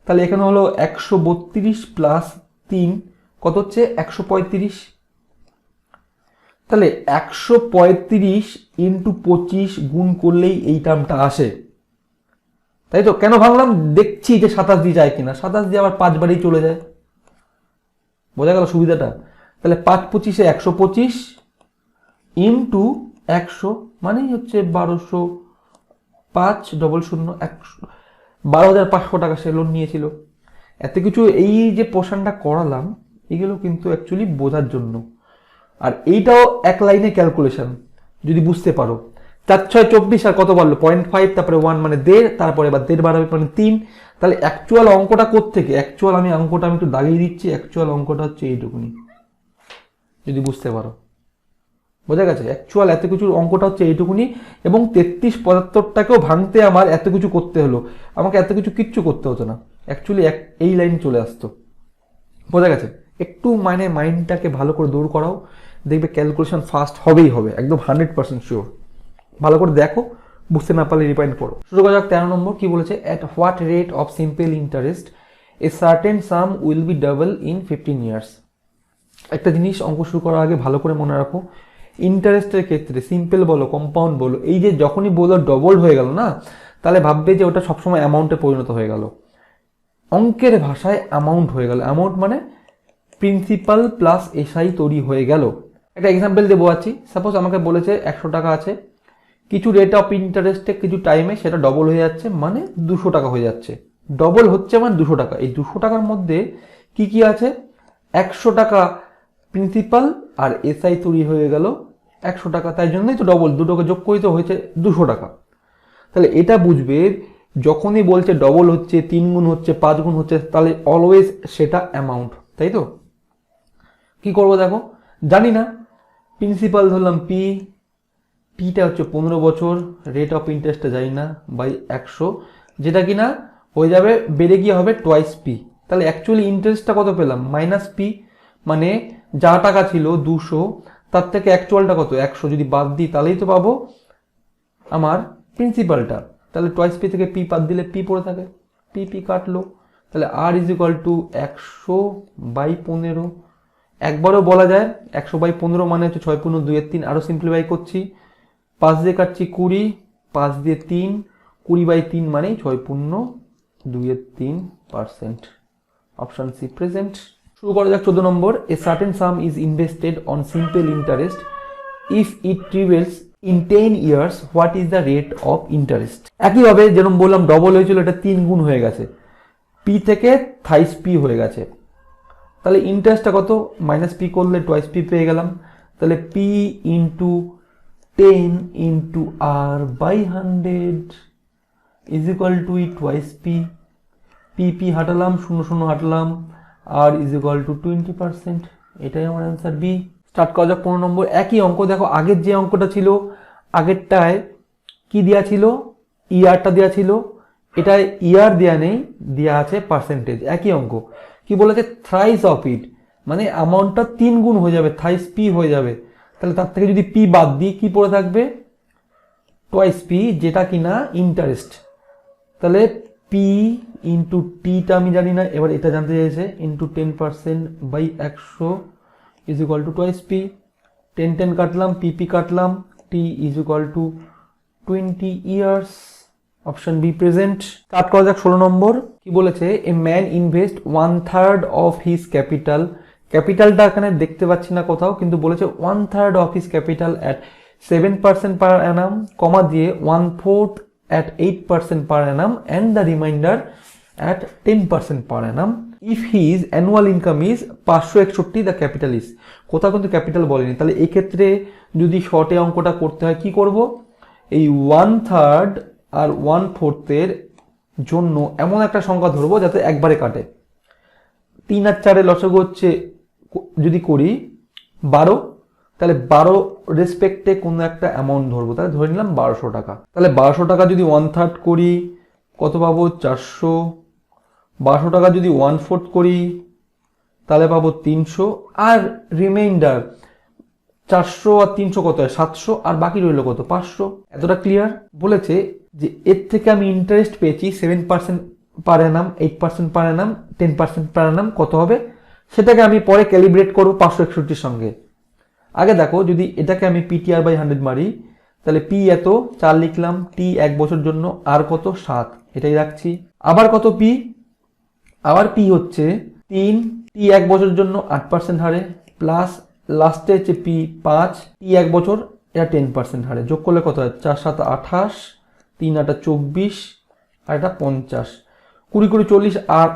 তাহলে এখানে হলো 132 প্লাস 3 কত হচ্ছে 135। তাহলে 135 ইন্টু 25 গুণ করলেই এই টার্মটা আসে, তাই তো? কেন ভাঙলাম, দেখছি যে 27 দিয়ে যায় কিনা, 27 দিয়ে আবার 5 বারেই চলে যায়। বোঝা গেল সুবিধাটা? তাহলে 5 25 125 ইন্টু 100 মানেই হচ্ছে 1200, 5 0 0 12,500 টাকা সে লোন নিয়েছিল। এত কিছু এই যে পোর্শনটা করালাম এগুলো কিন্তু অ্যাকচুয়ালি বোঝার জন্য, আর এইটাও এক লাইনে ক্যালকুলেশন যদি বুঝতে পারো। 4 6 24 আর কত বাড়লো 0.5, তারপরে 1 মানে 1.5, তারপরে এবার 1.5 বাড়াবে মানে 3। তাহলে অ্যাকচুয়াল অঙ্কটা কোত্থেকে, অ্যাকচুয়াল আমি অঙ্কটা আমি একটু দাগিয়ে দিচ্ছি, অ্যাকচুয়াল অঙ্কটা হচ্ছে এইটুকুনি, যদি বুঝতে পারো। বোঝা গেছে? অ্যাকচুয়াল এত কিছুর অঙ্কটা হচ্ছে এইটুকুনি, এবং 3375টাকেও ভাঙতে আমার এত কিছু করতে হলো, আমাকে এত কিছু কিচ্ছু করতে হতো না, অ্যাকচুয়ালি এই লাইন চলে আসতো। বোঝা গেছে? একটু মানে মাইন্ডটাকে ভালো করে দৌড় করাও, দেখবে ক্যালকুলেশন ফাস্ট হবেই হবে, একদম 100% শিওর। ভালো করে দেখো, বুঝতে না পারলে রিপাইন্ড করো। শুরু করা যাক 13 নম্বর। কি বলেছে, at what rate of simple interest A certain some will be double in 15 years. একটা জিনিস অঙ্ক শুরু করার আগে ভালো করে মনে রাখো, ইন্টারেস্টের ক্ষেত্রে সিম্পল বলো কম্পাউন্ড বলো, এই যে যখনই বলো ডবল হয়ে গেল না, তাহলে ভাববে যে ওটা সবসময় অ্যামাউন্টে পরিণত হয়ে গেল। অঙ্কের ভাষায় অ্যামাউন্ট হয়ে গেল, অ্যামাউন্ট মানে প্রিন্সিপাল প্লাস এসআই তৈরি হয়ে গেল। একটা এক্সাম্পল দেবো আছি, সাপোজ আমাকে বলেছে 100 টাকা আছে, কিছু রেট অফ ইন্টারেস্টে কিছু টাইমে সেটা ডবল হয়ে যাচ্ছে, মানে 200 টাকা হয়ে যাচ্ছে। ডবল হচ্ছে মানে 200 টাকা। এই 200 টাকার মধ্যে কি কি আছে, 100 টাকা প্রিন্সিপাল আর এসআই তৈরি হয়ে গেল 100 টাকা, তাই জন্যই তো ডবল, দুটোকে যোগ করে তো হয়েছে 200 টাকা। তাহলে এটা বুঝবে যখনই বলছে ডবল হচ্ছে, 3 গুণ হচ্ছে, 5 গুণ হচ্ছে, তাহলে অলওয়েজ সেটা অ্যামাউন্ট, তাই তো? কি করবো দেখো, জানি না, প্রিন্সিপাল ধরলাম পিটা হচ্ছে 15 বছর, রেট অফ ইন্টারেস্টটা জানি না, বাই 100, যেটা কিনা হয়ে যাবে বেড়ে গিয়ে হবে টোয়াইস পি। তাহলে অ্যাকচুয়ালি ইন্টারেস্টটা কত পেলাম, মাইনাস পি, মানে যা টাকা ছিল 200, তার থেকে অ্যাকচুয়ালটা কত 100, যদি বাদ দিই তাহলেই তো পাবো আমার প্রিন্সিপালটা। তাহলে টোয়াইস পি থেকে পি বাদ দিলে পি পড়ে থাকে, পি কাটলো, তাহলে আর ইজ ইকুয়াল টু 100/15। একবারও বলা যায় 100/15 মানে হচ্ছে 6 × 2 = 3, আরও সিম্পলিফাই করছি, 5 দিয়ে কাটছি 20, 5 দিয়ে 3, 20/3 মানেই 6 × 2 = 3%। Option C present. শুরু করা যাক 14 নম্বর। A certain sum is invested on simple interest if it trebles in 10 years, what is the rate of interest. একইভাবে যেরকম বললাম ডবল হয়েছিল, এটা 3 গুণ হয়ে গেছে, পি থেকে থাইস পি হয়ে গেছে, তাহলে ইন্টারেস্টটা কত, মাইনাস পি করলে টোয়াইস পি পেয়ে গেলাম, তাহলে P into 10 into R by 100 is equal to twice P, P P হাঁটালাম, 0 0 হাঁটলাম, আর ইজ ইকুয়াল টু 20%। এটাই আমার অ্যান্সার বি। স্টার্ট করা যাক 15 নম্বর। একই অঙ্ক, দেখো আগের যে অঙ্কটা ছিল, আগেরটায় কি দেওয়া ছিল, ইয়ারটা দেওয়া ছিল, এটায় ইয়ার দেওয়া নেই, দেওয়া আছে পার্সেন্টেজ। একই অঙ্ক, কি বলেছে, থ্রাইস অফ ইট, মানে অ্যামাউন্টটা 3 গুণ হয়ে যাবে, থাইস পি হয়ে যাবে। তাহলে তার থেকে যদি পি বাদ দিই, কি পড়ে থাকবে, টোয়াইস পি, যেটা কিনা ইন্টারেস্ট। তাহলে পি ইন্টু টিটা আমি জানি না, এবার এটা জানতে চাইছে, into 10% by 100 is equal to twice P. 10 10 কাটলাম, পি কাটলাম, T is equal to 20 years. Option B present. Start করা যাক 16 নম্বর। কি বলেছে, a man invest 1/3 of his capital, ক্যাপিটালটা এখানে দেখতে পাচ্ছি না কোথাও, কিন্তু বলেছে 1/3 of his capital at 7% per annum, comma দিয়ে 1/4 at 8% per annum and the remainder at 10% per annum if his annual income is 561, the capital is, কোথাও কিন্তু ক্যাপিটাল বলেনি। তাহলে এই ক্ষেত্রে যদি শর্টে অঙ্কটা করতে হয়, কি করব, এই 1/3 আর 1/4 এর জন্য এমন একটা সংখ্যা ধরবো যাতে একবারে কাটে। 3 আর 4 লসাগু হচ্ছে, যদি করি 12, তাহলে 12 রেসপেক্টে কোনো একটা অ্যামাউন্ট ধরবো, তাহলে ধরে নিলাম 1200 টাকা। তাহলে 1200 টাকা যদি 1/3 করি কত পাবো, 400। 1200 টাকা যদি 1/4 করি তাহলে পাবো 300, আর রিমাইন্ডার 400 আর 300 কত হয়, 700, আর বাকি রইল কত, 500। এতটা ক্লিয়ার? বলেছে যে এর থেকে আমি ইন্টারেস্ট পেয়েছি 7% পার অ্যানাম, 8% পার অ্যানাম, 10% পার অ্যানাম, কত হবে সেটাকে আমি পরে ক্যালিব্রেট করবো 561 সঙ্গে। আগে দেখো, যদি এটাকে আমি পিটিআর বাই 100 মারি, তাহলে পি এত, 4 লিখলাম, টি 1 বছর জন্য, আর কত, 7, এটাই রাখছি। আবার কত পি, আবার পি হচ্ছে 3, টি 1 বছর জন্য 8% হারে, প্লাস লাস্টে হচ্ছে পি 5, টি 1 বছর, এটা 10% হারে, যোগ করলে কত হয়, 4 7 28, 3 8 24, আর এটা 50, 20 20 40, আর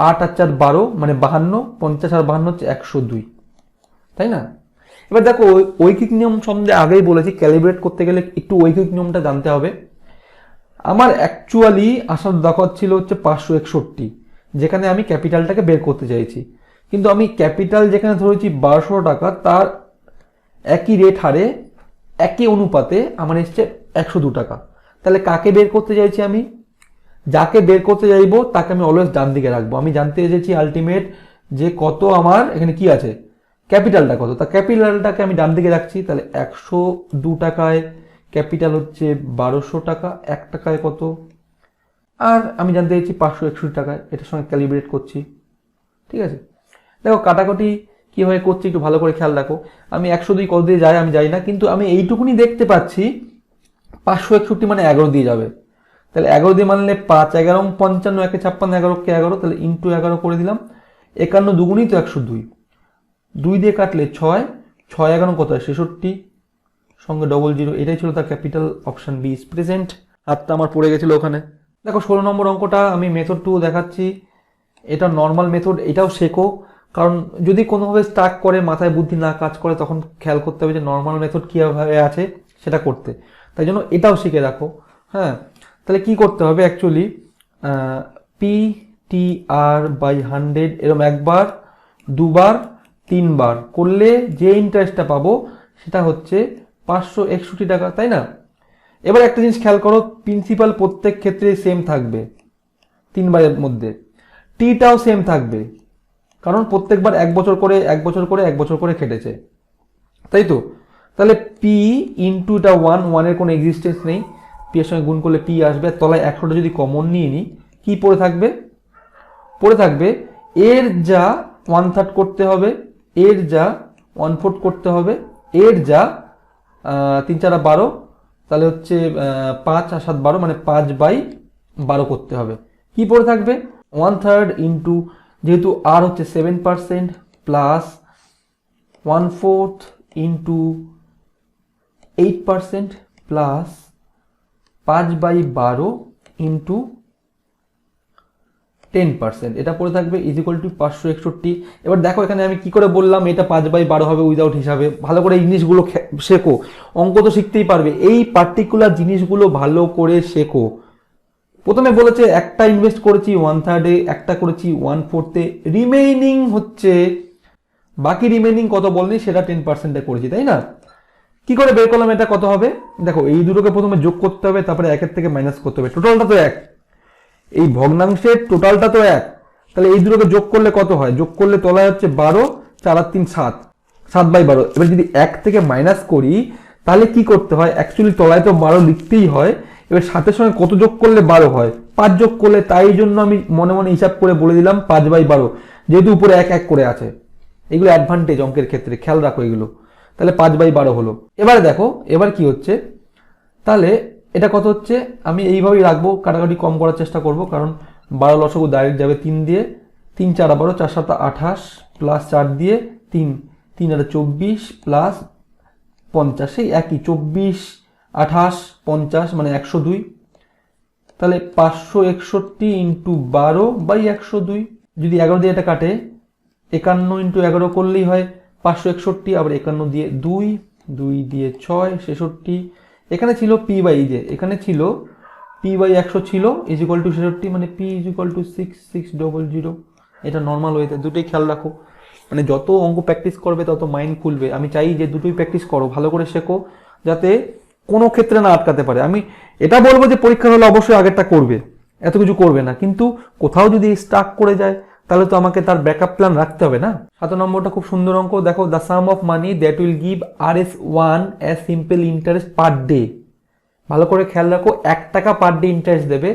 8 আর 4 12, মানে 52, 50 আর 52 হচ্ছে 102, তাই না? এবার দেখো, ঐকিক নিয়ম সম্বন্ধে আগেই বলেছি, ক্যালিব্রেট করতে গেলে একটু ঐকিক নিয়মটা জানতে হবে। আমার অ্যাকচুয়ালি আসার দরকার ছিল হচ্ছে 561, যেখানে আমি ক্যাপিটালটাকে বের করতে চাইছি, কিন্তু আমি ক্যাপিটাল যেখানে ধরেছি 1200 টাকা, তার একই রেট হারে, একই অনুপাতে আমার এসছে 102 টাকা। তাহলে কাকে বের করতে চাইছি আমি, যাকে বের করতে চাইবো তাকে আমি অলওয়েজ ডান দিকে রাখবো। আমি জানতে চেয়েছি আলটিমেট যে কত আমার এখানে কি আছে, ক্যাপিটালটা কত, তা ক্যাপিটালটাকে আমি ডান দিকে রাখছি। তাহলে 102 টাকায় ক্যাপিটাল হচ্ছে 1200 টাকা, 1 টাকায় কত, আর আমি জানতে চাইছি 561 টাকায়, এটার সঙ্গে ক্যালিব্রেট করছি। ঠিক আছে, দেখো কাটাকুটি কীভাবে করছি একটু ভালো করে খেয়াল রাখো। আমি 102 কত দিয়ে যায় আমি জানি না, কিন্তু আমি এইটুকুনি দেখতে পাচ্ছি 561 মানে 11 দিয়ে যাবে। তাহলে 11 দিয়ে মানলে 5, 11 55, 1 56, 11 কে 11, তাহলে ইন্টু 11 করে দিলাম। 51 দুগুণই তো 102, 2 দিয়ে কাটলে 6, 6 11 কত হয়, 66, সঙ্গে 00, এটাই ছিল তার capital. Option B is present. হাতটা আমার পড়ে গেছিল ওখানে। দেখো 16 নম্বর অঙ্কটা আমি মেথড 2 দেখাচ্ছি, এটা নর্মাল মেথড, এটাও শেখো, কারণ যদি কোনোভাবে স্টাক করে, মাথায় বুদ্ধি না কাজ করে, তখন খেয়াল করতে হবে যে নর্মাল মেথড কীভাবে আছে সেটা করতে, তাই জন্য এটাও শিখে রাখো। হ্যাঁ, তাহলে কি করতে হবে, actually P T R by 100 এরকম একবার, দুবার, 3 বার করলে যে ইন্টারেস্টটা পাবো সেটা হচ্ছে 561 টাকা, তাই না? এবার একটা জিনিস খেয়াল করো, প্রিন্সিপাল প্রত্যেক ক্ষেত্রে সেম থাকবে 3 বারের মধ্যে, টিটাও সেম থাকবে, কারণ প্রত্যেকবার 1 বছর করে 1 বছর করে 1 বছর করে কেটেছে, তাই তো? তাহলে পি ইন্টু এটা 1 এর কোনো এক্সিস্টেন্স নেই, পি এর সঙ্গে গুণ করলে পি আসবে, তলায় 100টা যদি কমন নিয়ে নিই, কি পড়ে থাকবে, পড়ে থাকবে এর যা 1/3 করতে হবে, এর যা 1/4 করতে হবে, এর যা 3 4 12, তাহলে হচ্ছে 5 আর 7 12, মানে 5/12 করতে হবে। কি পড়ে থাকবে, 1/3 ইন্টু, যেহেতু আর হচ্ছে 7%, প্লাস 1/4 ইন্টু 8%, প্লাস 5/12 ইন্টু 10%, এটা পড়ে থাকবে ইজ ইকুয়াল টু 561। এবার দেখো এখানে আমি কি করে বললাম এটা 5/12 হবে উইদাউট হিসাবে। ভালো করে এই জিনিসগুলো শেখো, অঙ্ক তো শিখতেই পারবে, এই পার্টিকুলার জিনিসগুলো ভালো করে শেখো। প্রথমে বলেছে একটা ইনভেস্ট করেছি 1/3, একটা করেছি 1/4, রিমেইনিং হচ্ছে বাকি রিমেইনিং কত বলনি সেটা 10%-এ করেছি, তাই না? কি করে বের করলাম এটা কত হবে? দেখো এই দুটোকে প্রথমে যোগ করতে হবে, তারপরে একের থেকে মাইনাস করতে হবে, টোটালটা তো এক, এই ভগ্নাংশের টোটালটা তো এক, তাহলে এই দুটোকে যোগ করলে কত হয়? যোগ করলে তলায় হচ্ছে 12, 4 আর 3 7, 7/12। এবার যদি এক থেকে মাইনাস করি তাহলে কি করতে হয়? অ্যাকচুয়ালি তলায় তো 12 লিখতেই হয়, এবার 7-এর সঙ্গে কত যোগ করলে 12 হয়? 5 যোগ করলে, তাই জন্য আমি মনে মনে হিসাব করে বলে দিলাম 5/12, যেহেতু উপরে 1 1 করে আছে। এগুলো অ্যাডভান্টেজ অঙ্কের ক্ষেত্রে, খেয়াল রাখো এগুলো। তাহলে 5/12 হলো। এবারে দেখো এবার কি হচ্ছে, তাহলে এটা কত হচ্ছে? আমি এইভাবেই রাখবো, কাটাকাটি কম করার চেষ্টা করব, কারণ 12 লসাগু ডাইরেক্ট যাবে 3 দিয়ে, 3 4 12, 4 7 28 প্লাস 4 দিয়ে 3, 3 আর 24 প্লাস 50, সেই একই 24 28 50 মানে 102। তাহলে 561 ইন্টু 12/102, যদি 11 দিয়ে এটা কাটে 51 ইন্টু 11 করলেই হয় 561, আবার 51 দিয়ে 2, 2 দিয়ে 6 66। এখানে ছিল p/, এখানে ছিল p/100 ছিল ইজ ইকুয়াল টু 66, মানে p ইজ ইকুয়াল টু 6600। এটা নর্মাল ওয়েতে, দুটোই খেয়াল রাখো, মানে যত অঙ্ক প্র্যাকটিস করবে তত মাইন্ড খুলবে। আমি চাই যে দুটোই প্র্যাকটিস করো, ভালো করে শেখো, যাতে কোনো ক্ষেত্রে না আটকাতে পারে। আমি এটা বলবো যে পরীক্ষা হলে অবশ্যই আগেরটা করবে, এত কিছু করবে না, কিন্তু কোথাও যদি স্টাক করে যায় তাহলে তো আমাকে তার ব্যাকআপ প্ল্যান রাখতে হবে না। 7 নম্বরটা খুব সুন্দর অঙ্ক, দেখো the some of money that will give RS1 as simple interest per day. ভালো করে খেয়াল রাখো, 1 টাকা পার ডে ইন্টারেস্ট দেবে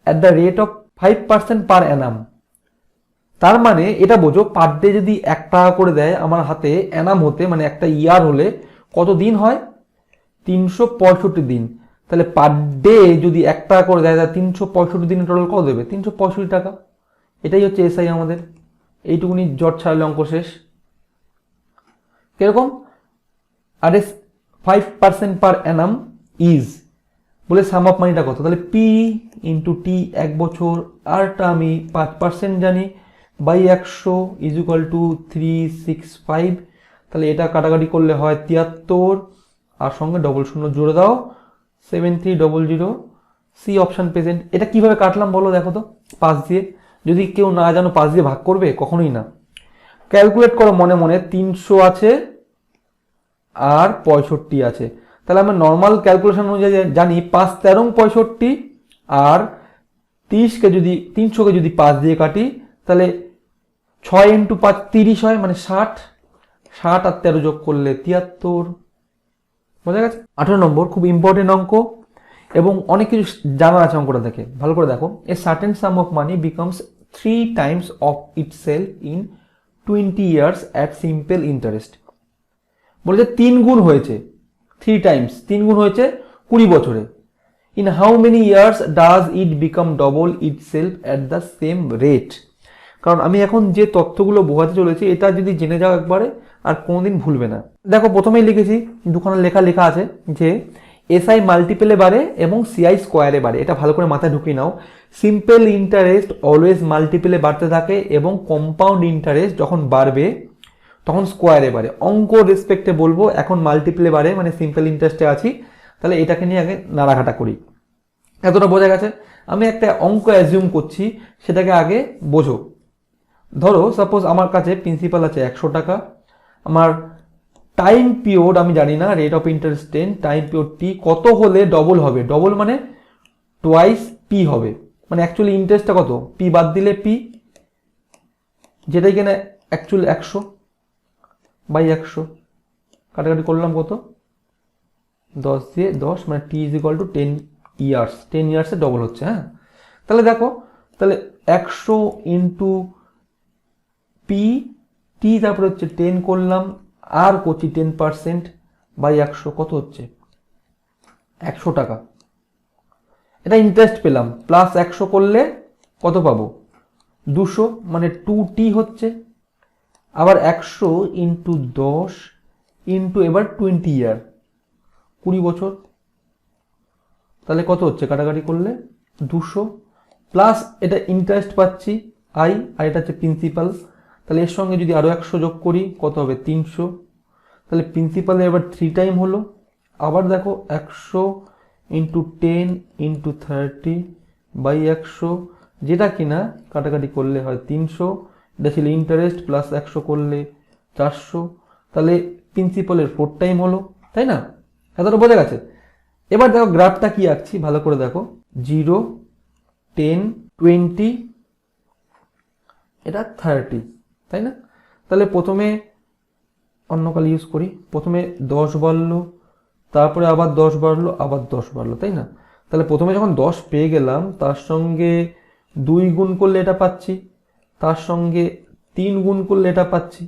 অ্যাট দ্য রেট অফ 5% পার অ্যানাম। তার মানে এটা বোঝো, পার ডে যদি 1 টাকা করে দেয় আমার হাতে, অ্যানাম হতে মানে একটা ইয়ার হলে কত দিন হয়? 365 দিন। তাহলে পার ডে যদি 1 টাকা করে দেয়, তাহলে 365 দিনে টোটাল কত দেবে? 365 টাকা। এটাই হচ্ছে এসআই আমাদের, এইটুকুনি জট ছাড়লে অঙ্ক শেষ। কিরকম? RS 5% পার অ্যানাম ইজ, বলে সাম অফ মানিটা কত? তাহলে P ইন্টু টি 1 বছর, আরটা আমি 5% জানি, বাই 100 ইজ ইকুয়াল টু 365। তাহলে এটা কাটাকাটি করলে হয় 73, আর সঙ্গে ডবল শূন্য জুড়ে দাও 7300। C option present. এটা কিভাবে কাটলাম বলো দেখো তো, 5 দিয়ে। যদি কেউ না জানো 5 দিয়ে ভাগ করবে? কখনোই না। ক্যালকুলেট করো মনে মনে, 300 আছে আর 65 আছে। তাহলে আমরা নর্মাল ক্যালকুলেশন অনুযায়ী জানি 5 13 65, আর 30কে যদি 300কে যদি 5 দিয়ে কাটি তাহলে 6 ইন্টু 5 30 হয়, মানে 60, 60 আর 13 যোগ করলে 73। বোঝা গেছে? 18 নম্বর খুব ইম্পর্টেন্ট অঙ্ক, এবং অনেক কিছু জানা আছে অঙ্কটা দেখে। ভালো করে দেখো, এ certain some of money becomes 3 Times of itself in 20 years at simple interest. বলেছে 3 গুণ হয়েছে, 3 টাইমস 3 গুণ হয়েছে 20 বছরে। In how many years does it become double itself at the same rate? কারণ আমি এখন যে তথ্যগুলো বোঝাতে চলেছি এটা যদি জেনে যাও একবারে আর কোনোদিন ভুলবে না। দেখো প্রথমেই লিখেছি, দুখানা লেখা আছে যে এসআই মাল্টিপেলে বাড়ে এবং সিআই স্কোয়ারে বাড়ে। এটা ভালো করে মাথায় ঢুকিয়ে নাও। সিম্পল ইন্টারেস্ট অলওয়েজ মাল্টিপেলে বাড়তে থাকে, এবং কম্পাউন্ড ইন্টারেস্ট যখন বাড়বে তখন স্কোয়ারে বাড়ে। অঙ্ক রেসপেক্টে বলবো, এখন মাল্টিপেলে বাড়ে মানে সিম্পল ইন্টারেস্টে আছি, তাহলে এটাকে নিয়ে আগে নাড়াঘাটা করি। এতটা বোঝা গেছে? আমি একটা অঙ্ক অ্যাজিউম করছি, সেটাকে আগে বোঝো। ধরো সাপোজ আমার কাছে প্রিন্সিপাল আছে 100 টাকা, আমার টাইম পিরিয়ড আমি জানি না, rate of interest 10, time period T কত হলে ডবল হবে? ডবল মানে টোয়াইস পি হবে, মানে অ্যাকচুয়ালি ইন্টারেস্টটা কত? পি বাদ দিলে পি, যেটাই কিনা অ্যাকচুয়ালি 100 বাই 100, কাটাকাটি করলাম কত? 10 দিয়ে 10, মানে T is equal to 10 years. 10 ইয়ার্সে ডবল হচ্ছে। হ্যাঁ, তাহলে দেখো, তাহলে 100 ইন্টু পি টি, তারপরে হচ্ছে 10 করলাম, আর করছি 10% বাই 100, কত হচ্ছে? 100 টাকা। এটা ইন্টারেস্ট পেলাম, প্লাস 100 করলে কত পাবো? 200, মানে 2t হচ্ছে। আবার 100 ইন্টু 10 ইন্টু এবার 20 ইয়ার, 20 বছর, তাহলে কত হচ্ছে কাটাকাটি করলে? 200 প্লাস এটা ইন্টারেস্ট পাচ্ছি আই, আর এটা হচ্ছে প্রিন্সিপাল। তাহলে এর সঙ্গে যদি আরও 100 যোগ করি কত হবে 300। তাহলে প্রিন্সিপালে এবার 3 টাইম হলো। আবার দেখো 100 ইন্টু 10 ইন্টু 30 বাই 100, যেটা কিনা কাটাকাটি করলে হয় 300। এটা ছিল ইন্টারেস্ট, প্লাস 100 করলে 400। তাহলে প্রিন্সিপালের 4 টাইম হলো, তাই না? এতটা বোঝা গেছে? এবার দেখো গ্রাফটা কি আঁকছি ভালো করে দেখো, 0, 10, 20, এটা 30, তাই না? তাহলে প্রথমে অন্য কাল ইউজ করি, প্রথমে 10 বাড়লো, তারপরে আবার 10 বাড়লো, আবার 10 বাড়লো, তাই না? তাহলে প্রথমে যখন 10 পেয়ে গেলাম, তার সঙ্গে 2 গুণ করলে এটা পাচ্ছি, তার সঙ্গে 3 গুণ করলে এটা পাচ্ছি।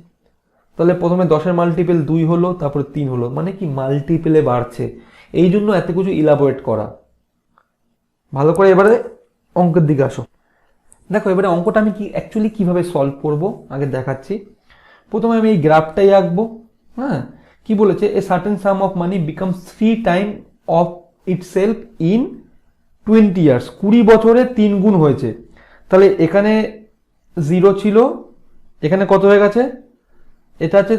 তাহলে প্রথমে 10-এর মাল্টিপল 2 হলো, তারপরে 3 হলো, মানে কি মাল্টিপলে বাড়ছে। এই জন্য এত কিছু ইলাবোরেট করা। ভালো করে এবারে অঙ্কের দিকে আসো। দেখো এবারে অঙ্কটা আমি অ্যাকচুয়ালি কিভাবে সলভ করব আগে দেখাচ্ছি। প্রথমে আমি এই গ্রাফটাই আঁকবো। হ্যাঁ, কি বলেছে, এ certain some of money becomes 3 time of itself in 20 years. 20 বছরে 3 গুণ হয়েছে। তাহলে এখানে 0 ছিল, এখানে কত হয়ে গেছে, এটা আছে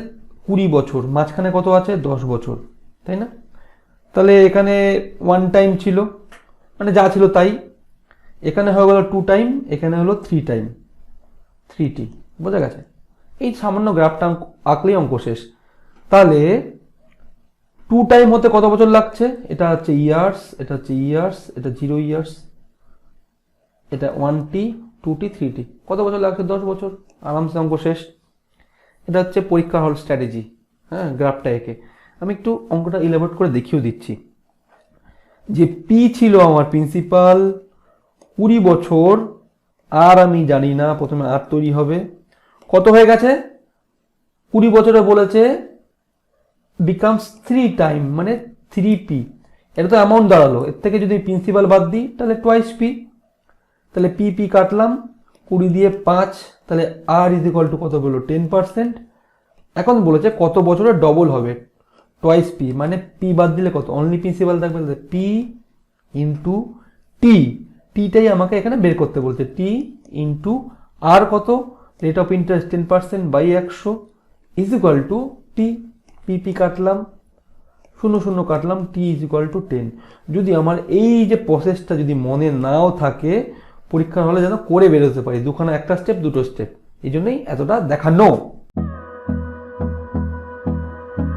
20 বছর, মাঝখানে কত আছে 10 বছর, তাই না? তাহলে এখানে 1 টাইম ছিল, মানে যা ছিল তাই। এখানে হয়ে গেল 2 টাইম, এখানে হলো 3 টাইম, 3t। বোঝা গেছে? এই সামান্য গ্রাফটা আঁকলেই অঙ্ক শেষ। তাহলে 2 টাইম হতে কত বছর লাগছে, এটা হচ্ছে ইয়ার্স, এটা হচ্ছে ইয়ার্স, এটা 0 ইয়ার্স, এটা 1t, 2t, 3t, কত বছর লাগছে 10 বছর। আরামসে অঙ্ক শেষ। এটা হচ্ছে পরীক্ষা হল স্ট্র্যাটেজি। হ্যাঁ, গ্রাফটা এঁকে আমি একটু অঙ্কটা ইলাবোরেট করে দেখিয়েও দিচ্ছি। যে পি ছিল আমার প্রিন্সিপাল 20 বছর, আর আমি জানি না, প্রথমে আর তৈরি হবে, কত হয়ে গেছে 20 বছরে বলেছে বিকামস 3 টাইম, মানে 3p। এটা তো অ্যামাউন্ট দাঁড়ালো, এর থেকে যদি প্রিন্সিপাল বাদ দিই তাহলে টোয়াইস পি। তাহলে পি কাটলাম, 20 দিয়ে 5, তাহলে আর ইজ ইকুয়াল টু কত বললো 10%। এখন বলেছে কত বছরে ডবল হবে, টোয়াইস পি, মানে পি বাদ দিলে কত, অনলি প্রিন্সিপাল থাকবে, পি ইন্টু টি, টিটাই আমাকে এখানে বের করতে বলছে, টি ইন্টু আর কত, rate of interest 10% by 100 is equal to T. P কাটলাম, 0 কাটলাম, টি ইজ ইকুয়াল টু 10। যদি আমার এই যে প্রসেসটা যদি মনে নাও থাকে, পরীক্ষার হলে যেন করে বেরোতে পারি, দুখানা, একটা স্টেপ, দুটো স্টেপ, এই জন্যই এতটা দেখানো।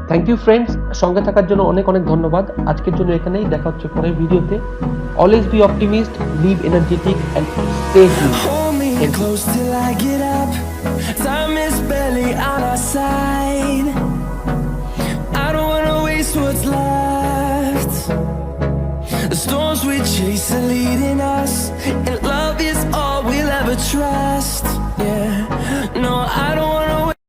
থ্যাংক ইউ ফ্রেন্ডস, সঙ্গে থাকার জন্য অনেক অনেক ধন্যবাদ। আজকের জন্য এখানেই, দেখা হচ্ছে পরের ভিডিওতে। Always be optimist, live energetic and stay human. Hold me close till I get up. Time is barely on our side. I don't wanna waste what's left. The storms we chase are leading